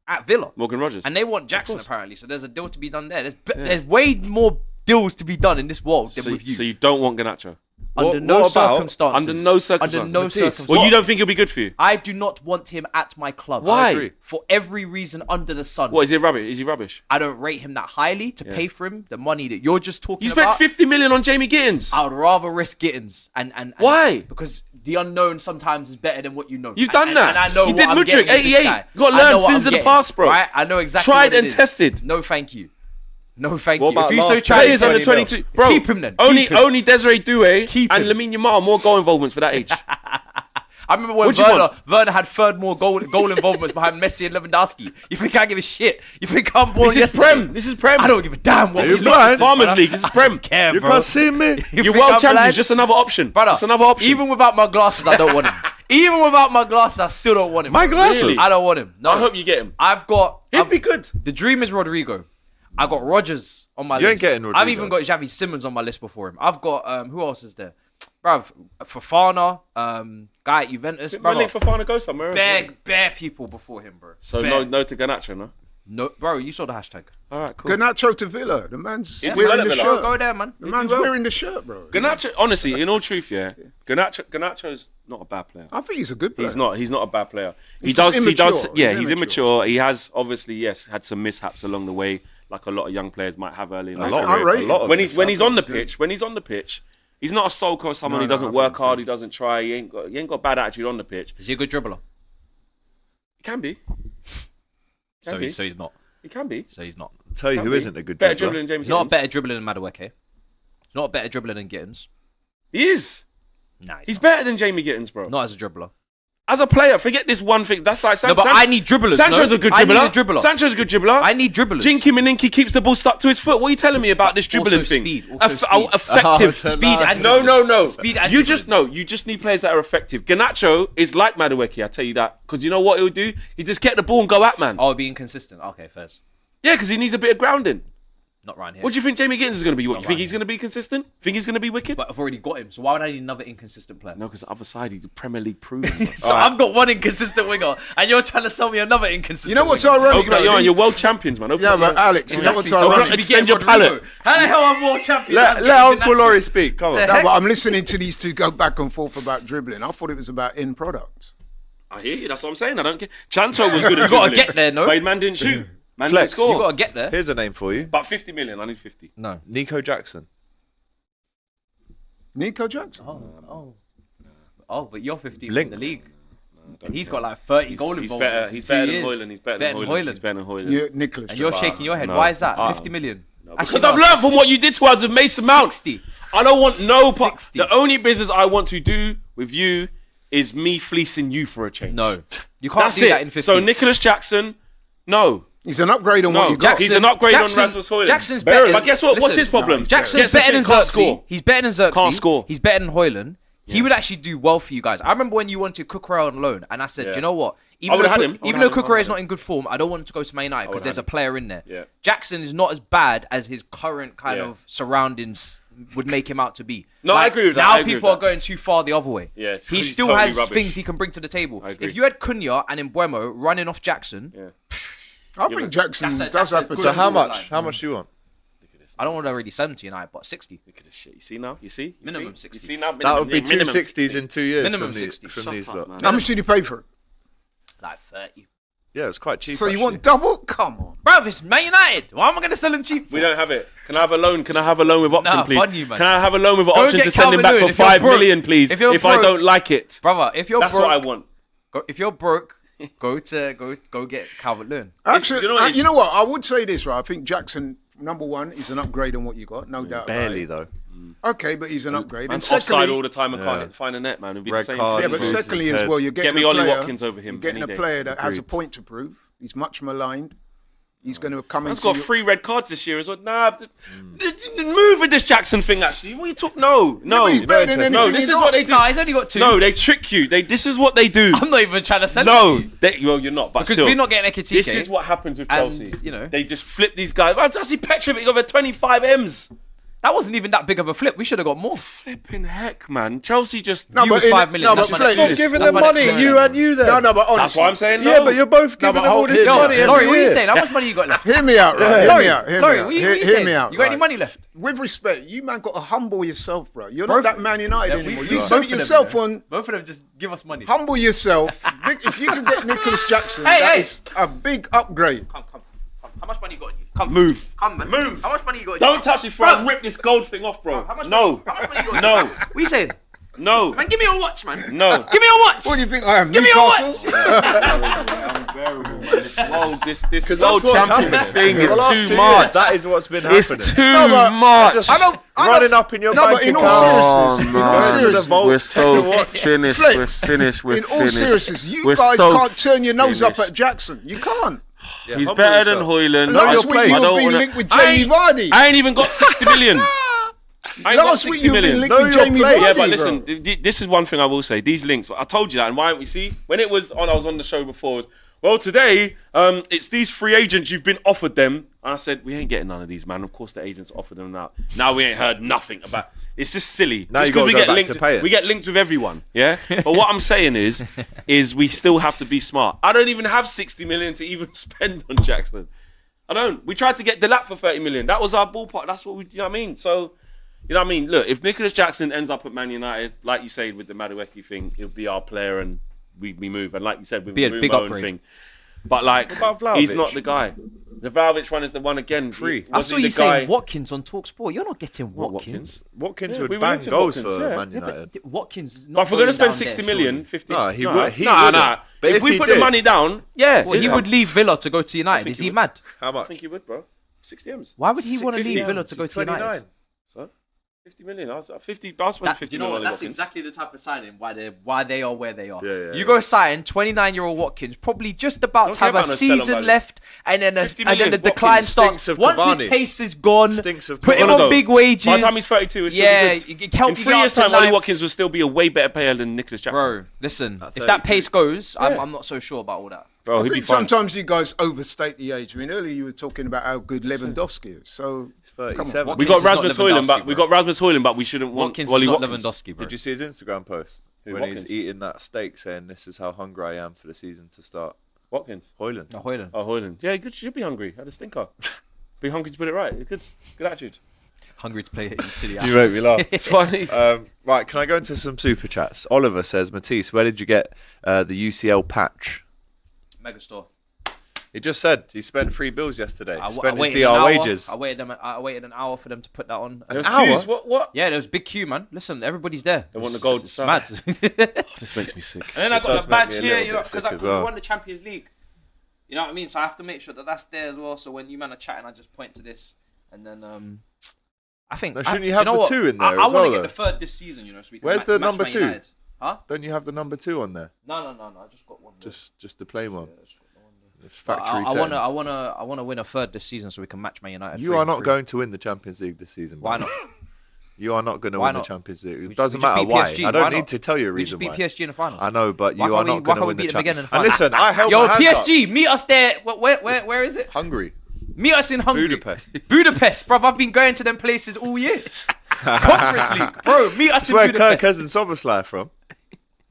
at Villa, Morgan Rogers. and they want Jackson apparently. So there's a deal to be done there. There's way more deals to be done in this world than with you. So you don't want Garnacho? Under What- no what about- circumstances. Under no circumstances. Under no Matisse. circumstances. Well, you don't think he'll be good for you? I do not want him at my club. Why? I agree. For every reason under the sun. What, is he rubbish? Is he rubbish? I don't rate him that highly to pay for him. The money that you're just talking You spent about. 50 million on Jamie Gittins. I would rather risk Gittins. And Why? Because the unknown sometimes is better than what you know. You've done that. And I know You what did I'm Mudryk, getting with this 88. guy. You gotta I know learn what sins I'm of the getting, past, bro. Right? I know exactly Tried what it and is. tested. No, thank you. No, thank What you. about If you so last try year? Players under 20 mil. 22. Bro, Keep him then. Only, Keep him. only Desiree Doué Keep and him. Lamine Yamal more goal involvements for that age. I remember when What do you want? Werner had third more goal involvements behind Messi and Lewandowski. You think I give a shit? You think I'm born This is yesterday? Prem. This is Prem. I don't give a damn what Are he's you blind? Farmers League. This is Prem. care, You bro. can't see me. You You're think world I'm champions. blind? Just another option. Brother, Just another option. Even without my glasses, I don't want him. Even without my glasses, I still don't want him. My bro. glasses? Really? I don't want him. No. I hope you get him. He'd be good. The dream is Rodrigo. I got Rodgers on my You list. ain't getting Rodrigo. I've even got Xavi Simmons on my list before him. I've got who else is there? Bruv, Fofana, guy at Juventus. Man, Brother, let Fofana go somewhere else. bare people before him, bro. So Bare. no to Garnacho, no? No, bro, you saw the hashtag. All right, cool. Garnacho to Villa. The man's Yeah, wearing Villa, the Villa. shirt. Go there, man. The man's You will. wearing the shirt, bro. Garnacho, honestly, in all truth, yeah, Garnacho's not a bad player. I think he's a good player. He's not a bad player. He's just He does. immature. Yeah, He's he's immature. immature. He has obviously, yes, had some mishaps along the way, like a lot of young players might have early in their lot of career. I rate him. A lot of When it. he's on the pitch, he's not a sulker or someone who No, doesn't I work think- hard, he doesn't try, he ain't got bad attitude on the pitch. Is he a good dribbler? He can be. So be. he's not. He can be. So he's not. Tell you Can who be. isn't a good Better dribbler. dribbler than James He's not a Gittins. better dribbler than Madueke. He's not a better dribbler than Gittins. He is. Nah, He's not. better than Jamie Gittins, bro. Not as a dribbler. As a player, forget this one thing. That's like No, but I need dribblers. Sancho's no? a good I dribbler. need a dribbler. Sancho's a good dribbler. I need dribblers. Jinky Mininki keeps the ball stuck to his foot. What are you telling me about this dribbling Also thing? speed, also speed. Effective so speed now- and no. Speed and you dribbling. just need players that are effective. Garnacho is like Madueke, I tell you that, because you know what he'll do? He just get the ball and go at man. Oh, being consistent. Okay, fairs. Yeah, because he needs a bit of grounding. Not right here. What do you think Jamie Gittins is going to be? What, you think right. he's going to be consistent? Think he's going to be wicked? But I've already got him, so why would I need another inconsistent player? No, because the other side he's Premier League proven. bro. So I've got one inconsistent winger, and you're trying to sell me another inconsistent. You know what's winger. ironic? Open up though? your eyes, These- you're world champions, man. Open Yeah, up your but eyes. Alex, you know what's So I'm ironic? gonna be Extend getting your palate. Rodrigo. How the hell I'm more champion? Let Uncle Laurie speak. Come on. No, but I'm listening to these two go back and forth about dribbling. I thought it was about end product. I hear you. That's what I'm saying. I don't care. Chanto was good at You gotta dribbling. get there, no? But man didn't shoot. Man Flex. didn't score. You gotta get there. Here's a name for you. But 50 million. I need 50. No. Nico Jackson. Nico Jackson. But you're 15th in Linked. the league. And he's got like 30 goal He's involvements. better. He's in 2 better than years. Hoyland. He's better than Hoyland. He's better than Hoyland. Yeah, Nicholas. And you're Jackson. shaking your head. No. Why is that? 50 million. Because I've learned from what you did to us with Mason Mount. 60. I don't want no part. 60. The only business I want to do with you is me fleecing you for a change. No. You can't That's do it. that in 50. So Nicholas Jackson, no. He's an upgrade on No, what you got. He's an upgrade on Rasmus Hoyland. Jackson's better. But guess what? What's his problem? he's Jackson's Gets the better than thing, can't Xerxes. score. He's better than Xerxes. Can't score. He's better than Hoyland. He would actually do well for you guys. I remember when you wanted Cucurella on loan, and I said, do you know what? Even would've though, had him. even though Cucurella is not in good form, I don't want him to go to Man United because there's a player in there. Yeah. Jackson is not as bad as his current kind Yeah. of surroundings would make him out to be. No, I agree with that. Now I agree people with are that. going too far the other way. Yeah, it's he he's still totally has rubbish. things he can bring to the table. I agree. If you had Cunha and Mbeumo running off Jackson, I think Jackson That's a- does that's a have good So potential. how Line. much? How much do you want? I don't want already 70 United, but 60. Look at this shit. You see now? You see? Minimum see? 60. You see now? That would be two minimum 60s in 2 years. Minimum from 60. From Shut these up, lot. man. How much did you pay for it? Like 30. Yeah, it was quite cheap. So you actually. want double? Come on. Bro, it's Man United. Why am I going to sell him cheap? We don't have it. Can I have a loan? Can I have a loan with option, Nah, please? fun you, man. Can I have a loan with Go option get to send him back Calvert-Lewin. for If you're 5 broke- million, please? if you're If I broke- don't like it, Brother, if you're that's broke, what I want. if you're broke, go get Calvert-Lewin. Actually, do you know what it is? you know what? I would say this, right? I think Jackson, number one, is an upgrade on what you got. No doubt Barely about though. it. Okay, but he's an upgrade. And And offside secondly, all the time and can't find a net, man. It'd be Red the same card. yeah, thing. but loses secondly his as head. well, you're getting Get me a Ollie player, Watkins over him You're getting any a day. player that has a Agreed. point to prove. He's much maligned. He's going to come Man's into got 3 red cards this year as well. Nah, move with this Jackson thing, actually. What you talk? No. but he's better than No, anything this he is got. what they do. Nah, he's only got 2. No, they trick you. This is what they do. I'm not even trying to sell No, him. well, you're not, but Because still. we're not getting Ekitike. This is what happens with And, Chelsea. you know. They just flip these guys. Man, Jesse Petrovic over 25 M's. That wasn't even that big of a flip. We should have got more. Flipping heck, man. Chelsea just. No, You but was in- 5 million. no, That's but my Flex- next Stop Yes. giving That's them my money. next You and you there. No, but honestly. That's what I'm saying. Yeah, no. but you're both No, giving but them all hold this it. money. every Laurie, what are you year. saying? How much money you got left? Hear me out, right? Yeah. Hear me out. Hear Laurie, me out. what are you Hear saying? me out. You got any right? money left? With respect, you man got to humble yourself, bro. You're Both- not that Man United Yeah, we- anymore. we You are. set Both of them, yourself you know. on. Both of them just give us money. Humble yourself. If you can get Nicholas Jackson, Hey, that hey. is a big upgrade. Come. How much money you got in you? Come. Move. Come, man. Move. How much money you got in Don't you? touch me before I rip this gold thing off, bro. How much No. How much money you got in No. you? What you saying? No. Man, give me a watch, man. No. Give me a watch. What do you think I am? Give me a Newcastle? Unbearable, man. Whoa, this Because world that's what's champions happening. thing For is the last 2 too years, much. That is what's been It's happening. too No, but much. Just I don't. running up in your No, bank but in all account. seriousness, in all Going to the seriousness, vault, We're so taking what- finished. Flex, We're finished. We're in all finished. seriousness, you We're guys so can't turn your nose up finished. at Jackson. You can't. Yeah, He's humble better than yourself. Hoyland. Know your Last week place. you I have don't been wanna- linked with I Jamie ain't- Vardy. I ain't even got 60 million. I ain't got Last 60 week you've been million. linked Know with your Jamie place. Vardy. Yeah, but bro. listen, this is one thing I will say. These links, I told you that, and why don't we see? When it was on, I was on the show before. Well, today, it's these free agents you've been offered them. And I said, we ain't getting none of these, man. Of course the agents offered them now. Now we ain't heard nothing about. It's just silly. Now Just you 'cause gotta we go get back linked, to paying. we get linked with everyone, yeah. But what I'm saying is we still have to be smart. I don't even have 60 million to even spend on Jackson. I don't. We tried to get Delap for 30 million. That was our ballpark. That's what we. You know what I mean? So. You know what I mean? Look, if Nicholas Jackson ends up at Man United, like you said with the Madueke thing, he'll be our player and we move. And like you said with Be the a big Rumo and upgrade. thing. But like, What about he's Vlahovic? not the guy. The Vlahovic one is the one again. Free. I Was saw he you the guy? saying Watkins on TalkSport. You're not getting What, Watkins. Watkins Yeah, would we were bang linked to goals Watkins, for yeah. Man Yeah, United. but Watkins is not But if we're going to going spend down 60 there, million, surely. 50. No, he nah, would- he nah, wouldn't. nah. But If if we he put the did- money down, yeah. Well, he would leave Villa to go to United. Is he he would. mad? How I much? think he would, bro. 60 M's. Why would he want to 50 leave Villa M's, to go he's to United? 29. So 50 million. I was 50. I was spending 50 million on Ollie Watkins. the type of signing why they are where they are. Yeah, You yeah. go sign 29-year-old Watkins, probably just about Don't to care have a about no sell-on season value. left, and then 50 the million decline Watkins starts. stinks of Once Cavani. his pace is gone, Stinks of put him Cavani. on Though, big wages. By the time he's 32, it's still yeah, good. it help In you 3 get years' up to time, Ollie ninth. Watkins will still be a way better player than Nicholas Jackson. Bro, listen, At if that 32. pace goes, Yeah. I'm not so sure about all that. Bro, I he'd be think fun. sometimes you guys overstate the age. I mean, earlier you were talking about how good Lewandowski is. So, come on. 37. What- We Watkins got is not Rasmus Hoyland, Lewandowski, but we bro. got Rasmus Hoyland, but we shouldn't want Watkins Ollie is not Watkins. Lewandowski, bro. Did you see his Instagram post when Watkins? he's eating that steak saying this is how hungry I am for the season to start? Watkins. Hoyland. No, Hoyland. Oh, Hoyland. Yeah, good. You'd be hungry. Had a stinker. Be hungry to put it right. Good attitude. Hungry to play in City. You make me laugh. That's what I need. Right, can I go into some super chats? Oliver says, Matisse, where did you get the UCL patch? Megastore. He just said he spent 3 bills yesterday. I Spent his waited DR an hour. wages. I waited an hour for them to put that on. There was hour? queues. What? Yeah, there was big queue, man. Listen, everybody's there. They want the gold It's to mad. This makes me sick. And then I does got the make badge me a here, little you know, bit because sick as well. we won the Champions League. You know what I mean? So I have to make sure that that's there as well. So when you man are chatting, I just point to this, and then I think. Now, shouldn't you do have know the what? 2 in there I as want well, to get though? the third this season, you know. So we can Where's the match number Man 2? United. Huh? Don't you have the number 2 on there? No. I just got one. More. Just the plain one. Yeah, just got the one there. It's But factory I want to win a third this season so we can match Man United. You are not going to win the Champions League this season. Why bro. not? You are not going to Why win the not? Champions League. It We doesn't just matter beat why. PSG. I don't Why need not? to tell you a We just reason beat why. PSG in the final. I know, but Why you are can't we- not why going to can't win we the beat them again in Champions the League. And final? listen, I held Yo, my hands up. PSG, meet us there. Where is it? Hungary. Meet us in Hungary. Budapest. Budapest, bro. I've been going to them places all year. Conference League, bro. Meet us That's in where Kirk Budapest. Cousins Soboslai from.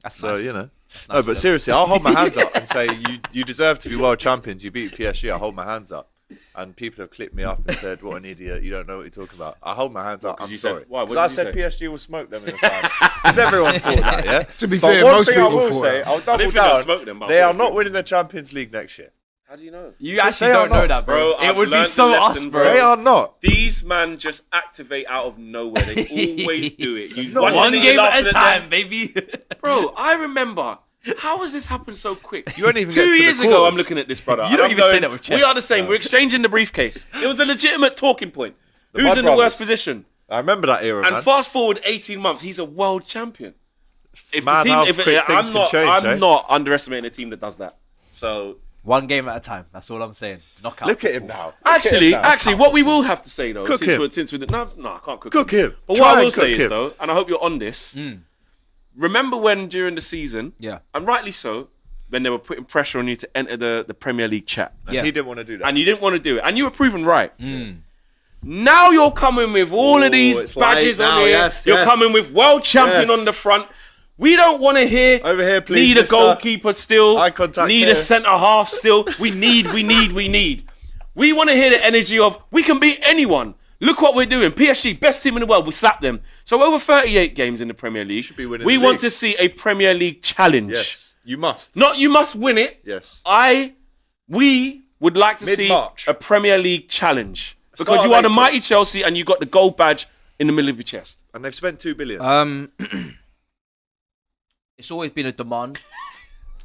That's So, nice. you know. That's No, nice but for them. seriously, I'll hold my hands up and say you deserve to be world champions. You beat PSG. I hold my hands up. And people have clipped me up and said, "What an idiot! You don't know what you're talking about." I hold my hands up. 'cause I'm you said- sorry. why? What Because I did you said PSG will smoke them in the final. Because everyone thought that, yeah. To be But fair, one most thing I people will thought say, that. I'll double didn't think they'll down. smoke them, but They I are thought not they winning the Champions League next year. How do you know? You Yes, actually they don't are know not. that, bro. Bro, It I've would be learned so the us, lesson, bro. They are not. These man just activate out of nowhere. They always do it. You, not One minute game you're at a laughing time, them. baby. Bro, I remember. How has this happened so quick? You won't even 2 get to the years ago, quarters. I'm looking at this brother. You and don't I'm even going, say that with we chest. are the same. We're exchanging the briefcase. It was a legitimate talking point. The Who's Mud in the worst Brothers. position? I remember that era, And man. fast forward 18 months, he's a world champion. If mad how quick things I'm can not, change, I'm eh? not underestimating a team that does that. So One game at a time. That's all I'm saying. Knockout. Look at him now. actually, what we will have to say though, Cook since him. we're no, I can't cook Cook him. But Try what I will and say cook is him. though, and I hope you're on this. Remember when during the season, Yeah. and rightly so, when they were putting pressure on you to enter the Premier League chat, Yeah. He didn't want to do that. and you didn't want to do it, and you were proven right. Now you're coming with all of these it's badges late on now, here. yes, You're yes. coming with world champion Yes. on the front. We don't want to hear Over here, please, need a mister. goalkeeper still. Eye contact Need here. a centre half still. We need. We want to hear the energy of we can beat anyone. Look what we're doing. PSG, best team in the world. We'll slap them. So over 38 games in the Premier League, should be winning we the want league. to see a Premier League challenge. Yes, you must. Not you must win it. Yes. We would like to see Mid-March. a Premier League challenge. Because Start you of are the April. mighty Chelsea and you got the gold badge in the middle of your chest. And they've spent 2 billion. It's always been a demand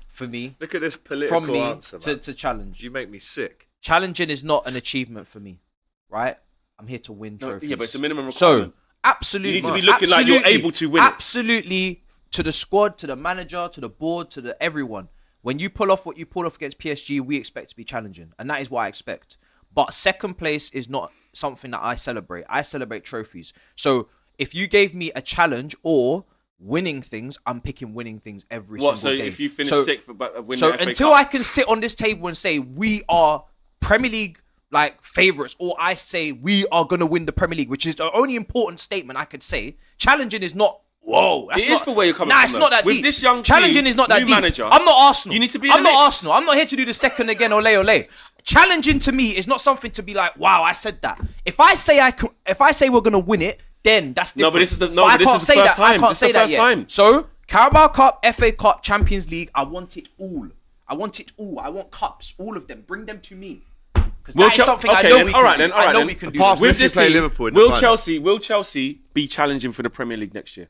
for me Look at this political from me answer, man. to challenge. You make me sick. Challenging is not an achievement for me, right? I'm here to win trophies. Yeah, but it's a minimum So, requirement. absolutely. You need to be looking like you're able to win it. Absolutely, to the squad, to the manager, to the board, to the everyone. When you pull off what you pull off against PSG, we expect to be challenging. And that is what I expect. But second place is not something that I celebrate. I celebrate trophies. So if you gave me a challenge or winning things, I'm picking winning things every What? So single game. if you finish So- sixth but win so the FA until Cup, I can sit on this table and say we are Premier League like favourites, or I say we are gonna win the Premier League, which is the only important statement I could say. Challenging is not. Whoa, that's It not, is for where you're coming nah, from, it's though. not that With deep. this young Challenging team, is not that new deep. manager, I'm not Arsenal. you need to be in I'm the not mix. Arsenal. I'm not here to do the second again, ole ole. Challenging to me is not something to be like, wow, I said that. If I say we're gonna win it, then that's different. No, but this is the- no, But I but this can't is the say first that. I time. can't This is say the that first yet. time. So Carabao Cup, FA Cup, Champions League, I want it all. I want it all. I want cups, all of them. Bring them to me. Because that is something I know we can do. I know we can do. Apart this. from With if you this play team, Liverpool in the will final. Chelsea be challenging for the Premier League next year?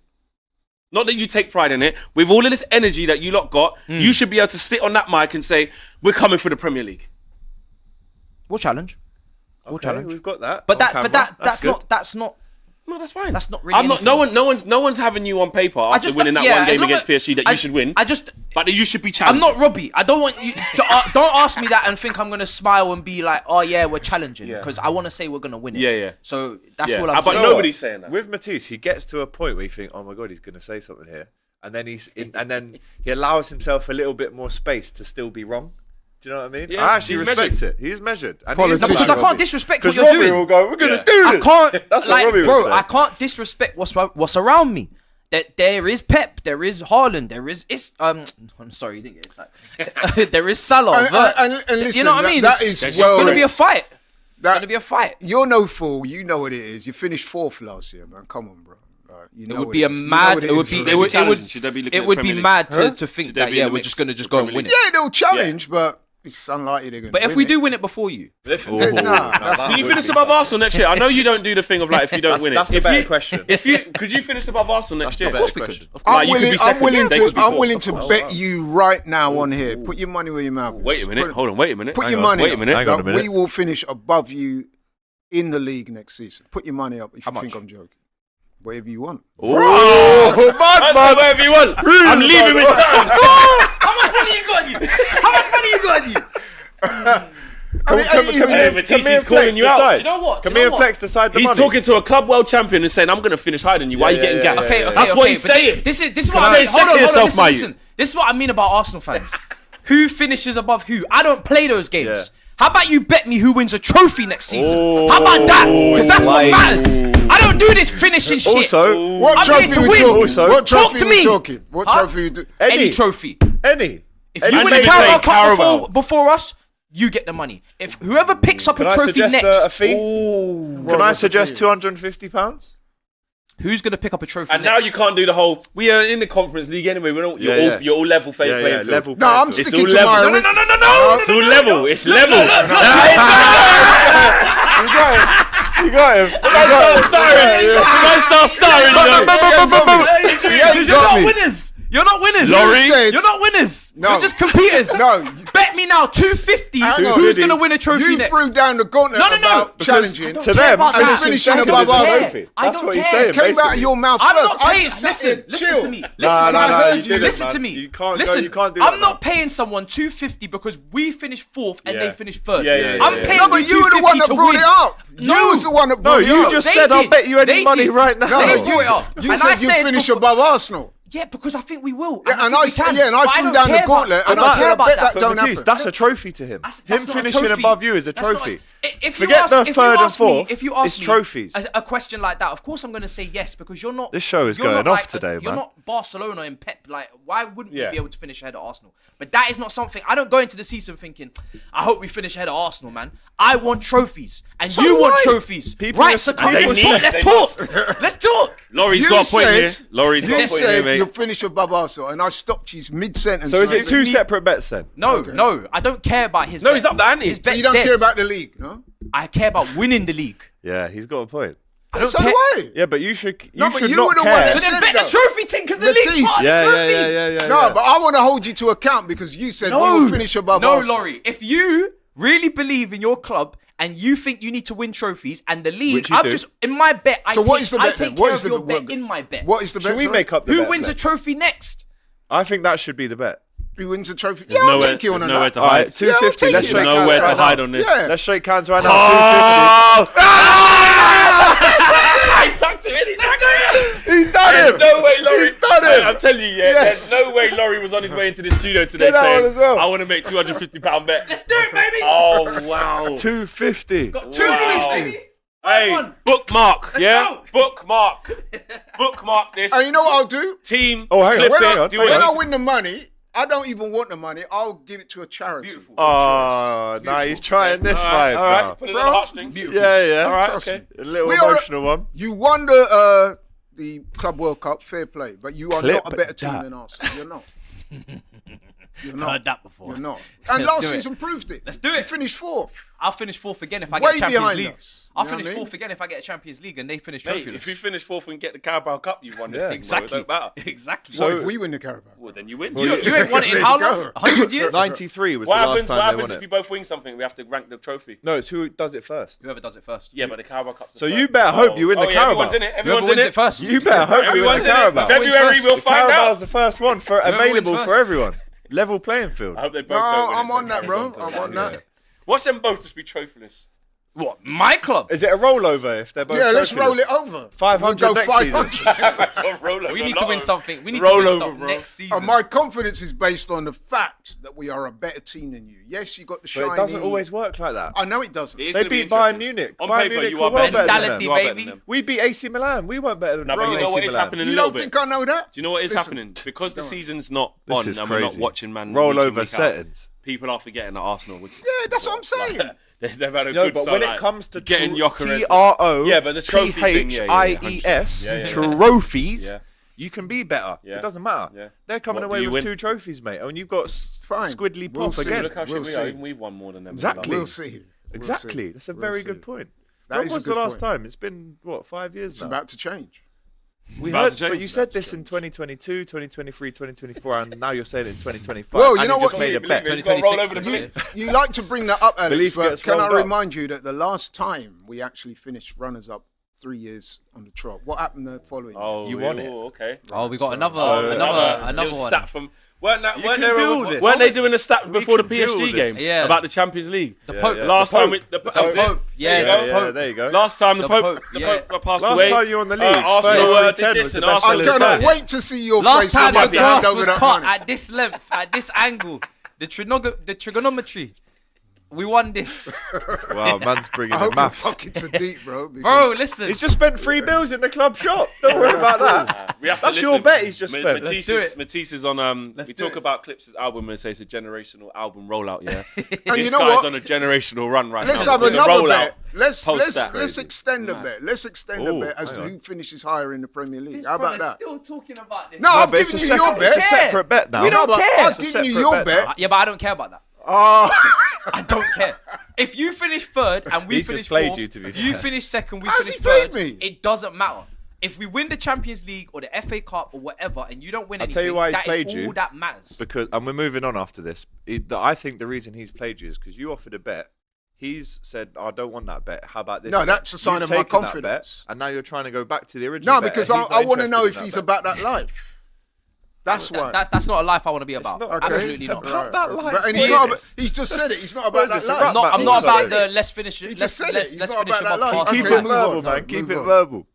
Not that you take pride in it. With all of this energy that you lot got, you should be able to sit on that mic and say, "We're coming for the Premier League." We'll challenge. We'll Okay, challenge. we've got that. But on that, camera. that's good. not. No, that's fine. That's not really I'm not. anything. No one's having you on paper after winning that one as game long against as- PSG that you should win. I just. But that you should be I'm challenging. not Robbie. I don't want you to. Don't ask me that and think I'm gonna smile and be like, "Oh yeah, we're challenging," Yeah. because I want to say we're gonna win it. Yeah, yeah. So that's Yeah. all I'm But saying. You know nobody's what? saying that. With Matisse, he gets to a point where you think, "Oh my god, he's going to say something here," and then and then he allows himself a little bit more space to still be wrong. Do you know what I mean? Yeah, I actually he's respect measured. it. He's measured. And Politician. he is because like I can't Robbie. disrespect what 'Cause you're Robbie doing. will go, "We're going to Yeah. do I this." can't. That's what like, Robbie would bro, say. I can't disrespect what's around me. That there is Pep, there is Haaland, there is I'm sorry, you didn't get excited. There is Salah. And listen, you know what I mean? that It's is gonna well. be a fight. It's That- gonna be a fight. You're no fool. You know what it is. You finished 4th last year, man. Come on, bro. Like, you It know would what be a is. You know mad. what It would is, be. bro. It would. Should they be looking It at would Premier be League? mad Huh? to think Should they that be in the we're mix just gonna for go and Premier win League? it. Yeah, they'll challenge, but It's unlikely they're going to But if we do win it before you, Can you finish above Arsenal next year? I know you don't do the thing of like if you don't win it. That's the If better you- question. Could you finish above Arsenal next year? the of course better we could. question. Of course. Like, you could be second, they could be I'm fourth. willing to bet you right now on here. Put your money where your mouth is. Wait a minute. Hold on. Wait a minute. Put Hang your on, money Wait a up minute. Hang on a that minute. we will finish above you in the league next season. Put your money up if you think I'm joking. Whatever you want. Oh, That's man. whatever you want. I'm leaving with something. How much money you got on you? How much money you got on you? Hey, Matisse is calling you out. You know what? Can Do me you and know Flex decide the He's money? talking to a club world champion and saying, "I'm going to finish higher than you. Why are you getting gas?" Okay, That's what he's but saying. This is Can what I I mean. say Hold on, second yourself, listen, mate? listen. This is what I mean about Arsenal fans. Who finishes above who? I don't play those games. Yeah. How about you bet me who wins a trophy next season? Oh, How about that? Because that's what lies. matters. I don't do this finishing shit. Also, What I'm trophy here to we win. talking? Also, What talk trophy to we me. talking? What Huh? trophy we do? Any trophy. Any. If you win the maybe Carabao playing Cup Carabao. before us, you get the money. If whoever picks up Can a I trophy suggest next, a fee? Can I what's the suggest fee? £250? who's gonna pick up a trophy And next? now you can't do the whole. We are in the Conference League anyway. We're not, you're all level playing field. level. No, I'm playing field. sticking all to level. my. No, ori- It's all level. It's level. You got him. Guys start starring. He ain't Because you're got not me. winners. You're not winners. Laurie? You're not winners. No. You're just competitors. No. Bet me now 250. Hang on. Who's gonna win a trophy You next? threw down the gauntlet No. about challenging. To them, about that. finishing second above is a us. trophy. I That's don't what he's care. saying. Came out of basically. your mouth I'm first. not paying. just sat here, Listen chill. to me. Nah, Listen to nah, me. nah, you didn't, Listen man. to me. You can't go- Listen, you can't do that, I'm not man. paying someone 250 because we finished fourth and Yeah. they finished third. Yeah. I'm paying No, but you were the one that 250 to brought win. it up. No. You was the one that No, brought it you up. just They said, I'll did. bet you any They money did. right now. No, They no, brought it up. you And I said you'd said finish before- above Arsenal. Yeah, because I think we will. Yeah, and I think we said, can. yeah, and I But threw don't down the care about- gauntlet, I and don't I said, care I about bet that. that But don't Matisse, happen. that's a trophy to him. That's Him not a finishing trophy. above you is a That's not trophy. if you Forget ask, the if you third and ask me- fourth, If you ask it's me trophies. a question like that, of course I'm going to say yes because you're not. This show is you're going not off like today, You're man. not Barcelona and Pep. Like, why wouldn't we Yeah. be able to finish ahead of Arsenal? But that is not something. I don't go into the season thinking, I hope we finish ahead of Arsenal, man. I want trophies, and So you want what? trophies. People Right? are- So come they let's need- talk. Let's they talk. Let's talk. Laurie's You got a point here. said, Laurie's got a you point here, said mate. you'll finish above Arsenal, and I stopped you mid-sentence. So is and I it said, two separate bets then? No, I don't care about his. No, bet. he's up there, ain't he? His So bet So you don't dead. care about the league, no? I care about winning the league. Yeah, he's got a point. I don't So care. do I. Yeah, but you should. You No, but should you not were the one care. that So said then bet the that. trophy team because the league's Matisse. part of the Yeah, trophies. No, but I want to hold you to account because you said we will finish above No, Arsenal. Laurie. If you really believe in your club and you think you need to win trophies and the league, Which you I've do. just in my bet. So what is the bet I then? take What care is of the your bet bet? in my bet. What is the bet? Should we sorry? make up the Who bet, wins a Flex? trophy next? I think that should be the bet. Who wins a trophy? There's Yeah, I'll nowhere- take you on there's a nowhere night. to All hide. right, 250. Yeah, I'll Let's take shake it. There's hands nowhere to right hide now. on this. Yeah. Let's shake hands right now. 250. He sucked him in. He sucked him. He's done There's him. no way Laurie. He's done him. I'm telling you, yeah. Yes. There's no way Laurie was on his way into the studio today Get that saying, one as well. "I want to make £250 bet." Let's do it, baby. Oh wow. 250. 250. Hey, on. bookmark, yeah, go. bookmark this. And you know what I'll do? Team, Oh, hang on, clip hang it, on, do hang it. When on. I win the money, I don't even want the money. I'll give it to a charity. Beautiful. Oh, nah, he's trying this vibe. all right, now. put it on the heartstrings. Yeah, yeah. All right, Trust okay. me. A little We are- emotional one. You won the Club World Cup, fair play, but you are Clip not a better team that. than Arsenal. You're not. You're not. Heard that before. You're not. And Let's last do it. season proved it. Let's do You it. finished fourth. I'll finish fourth again if I Way get Champions behind League. us. I'll You know finish what I mean? fourth again if I get a Champions League and they finish Mate, trophyless. if you finish fourth and get the Carabao Cup, you've won this Yeah. thing. Exactly. Bro. It don't matter. Exactly. What So- if we win the Carabao? Well, then you win. you ain't won it in There how you long? go. 100 years? 93 was What the last happens? time What they happens won if it. you both win something? We have to rank the trophy. No, it's who does it first. Whoever does it first. Yeah, but the Carabao Cup's the So first. you better hope you win the yeah, Carabao. Everyone's in it. Whoever Everyone's wins in it first. You better hope you win Everyone's the in it. Carabao. February, wins we'll first. find Carabau's out. the first one for Whoever wins available for first. everyone. Level playing field. I hope they both No, don't win I'm it, on so that, bro. carries I'm on that. What's them both just be trophyless? What? My club? Is it a rollover if they're both? Yeah, let's trophyless? roll it over. 500 We'll go next season. 500. We need to win something. We need Roll to win over, stuff bro. next season. And my confidence is based on the fact that we are a better team than you. Yes, you got the shiny. But it doesn't always work like that. I know it doesn't. It is They gonna be beat Bayern interesting. Munich. On Bayern paper, Munich you were are well better than better them. than Mentality, You are better than baby. them. We beat AC Milan. We weren't better than No, but you know AC what is Milan. happening a You little don't bit. think I know that? Do you know what is Listen. happening? Because the season's not This on is and we're not crazy. watching Man Roll week in, over week out, settings. people are forgetting that Arsenal. Yeah, that's what I'm saying. They've had a No, good but start, when like, it comes to getting Yokeres. TRO, Yeah, but the trophy thing, yeah, yeah, PHIES, yeah, yeah. trophies, Yeah. You can be better. Yeah. It doesn't matter. Yeah. They're coming What, away do you with win? 2 trophies, mate. And you've got Fine. squiddly We'll pop see. again. Look how We'll shit we are. see. Even we've won more than them. Exactly. We'll see. Exactly. That's a very good point. That When is a was the good last point. time? It's been, what, 5 years It's now? about to change. We about heard, to change. but you It's said about to this in change. 2022, 2023, 2024, and now you're saying it in 2025. Well, you and know just what? made a Believe bet. it. He's gotta roll 2026. over the Yeah. You like to bring that up, Alex, Belief but gets can I rolled up. remind you that the last time we actually finished runners-up 3 years on the trot, what happened the following year? Oh, You won it. Okay. Oh, we got So- another so- another little one. stat from. Weren't You can do this. they doing a stat We before the can do PSG this. game Yeah. about the Champions League? The Yeah, Pope. yeah. Last The time, Pope. the The Pope. Pope. Yeah, Yeah, the yeah, Pope. there you go. Last time the The Pope, Pope, the yeah. Pope passed Last away. time you won the league, Arsenal 33-10 did was this the and best Arsenal I selling did cannot that. wait to see your Last face time when the you hand grass over was that cut money. at this length, at this angle, the trigonometry. We won this. Wow, man's bringing I the hope your maths. pockets are deep, bro. Bro, because- listen. He's just spent 3 bills in the club shop. Don't worry about that. We have to That's your listen. bet he's just spent. Matisse, do it. Matisse is on. Let's We do talk it. about Clips' album and say it's a generational album rollout. Yeah, And this you know guy's what? on a generational run right Let's now. have The another rollout bet. Let's post that. extend a bet. Let's extend a Ooh, bet as hang to on. who finishes higher in the Premier League. This How about brother's that? still talking about this. No, No, I've but it's given you your it's a bet. separate bet now. We don't No, but care. I've It's a given you separate your bet. bet. Yeah, but I don't care about that. Oh, I don't care. If you finish third and we He's just finish played fourth, you, to be you fair. finish second, we How's finish he played third. me? It doesn't matter. If we win the Champions League or the FA Cup or whatever, and you don't win I'll anything, tell you why he's that is played all you. that matters. Because, and we're moving on after this. I think the reason he's played you is because you offered a bet. He's said, I don't want that bet. How about this? No, bet?" that's a sign You've of my taken that confidence. bet, and now you're trying to go back to the original no, bet, because and he's I not want to know interested if in he's that about that life. That's why. That's not a life I want to be about. not- Okay. Absolutely not. About that life. But, and he's What not. is He's just said it. He's not What about is that this, a life. rap No, battle? I'm not He just about said the it. let's finish He it. just said it. Let's He's not finish about him that up life. past Keep Okay, it move verbal, on, man. move Keep it on. verbal.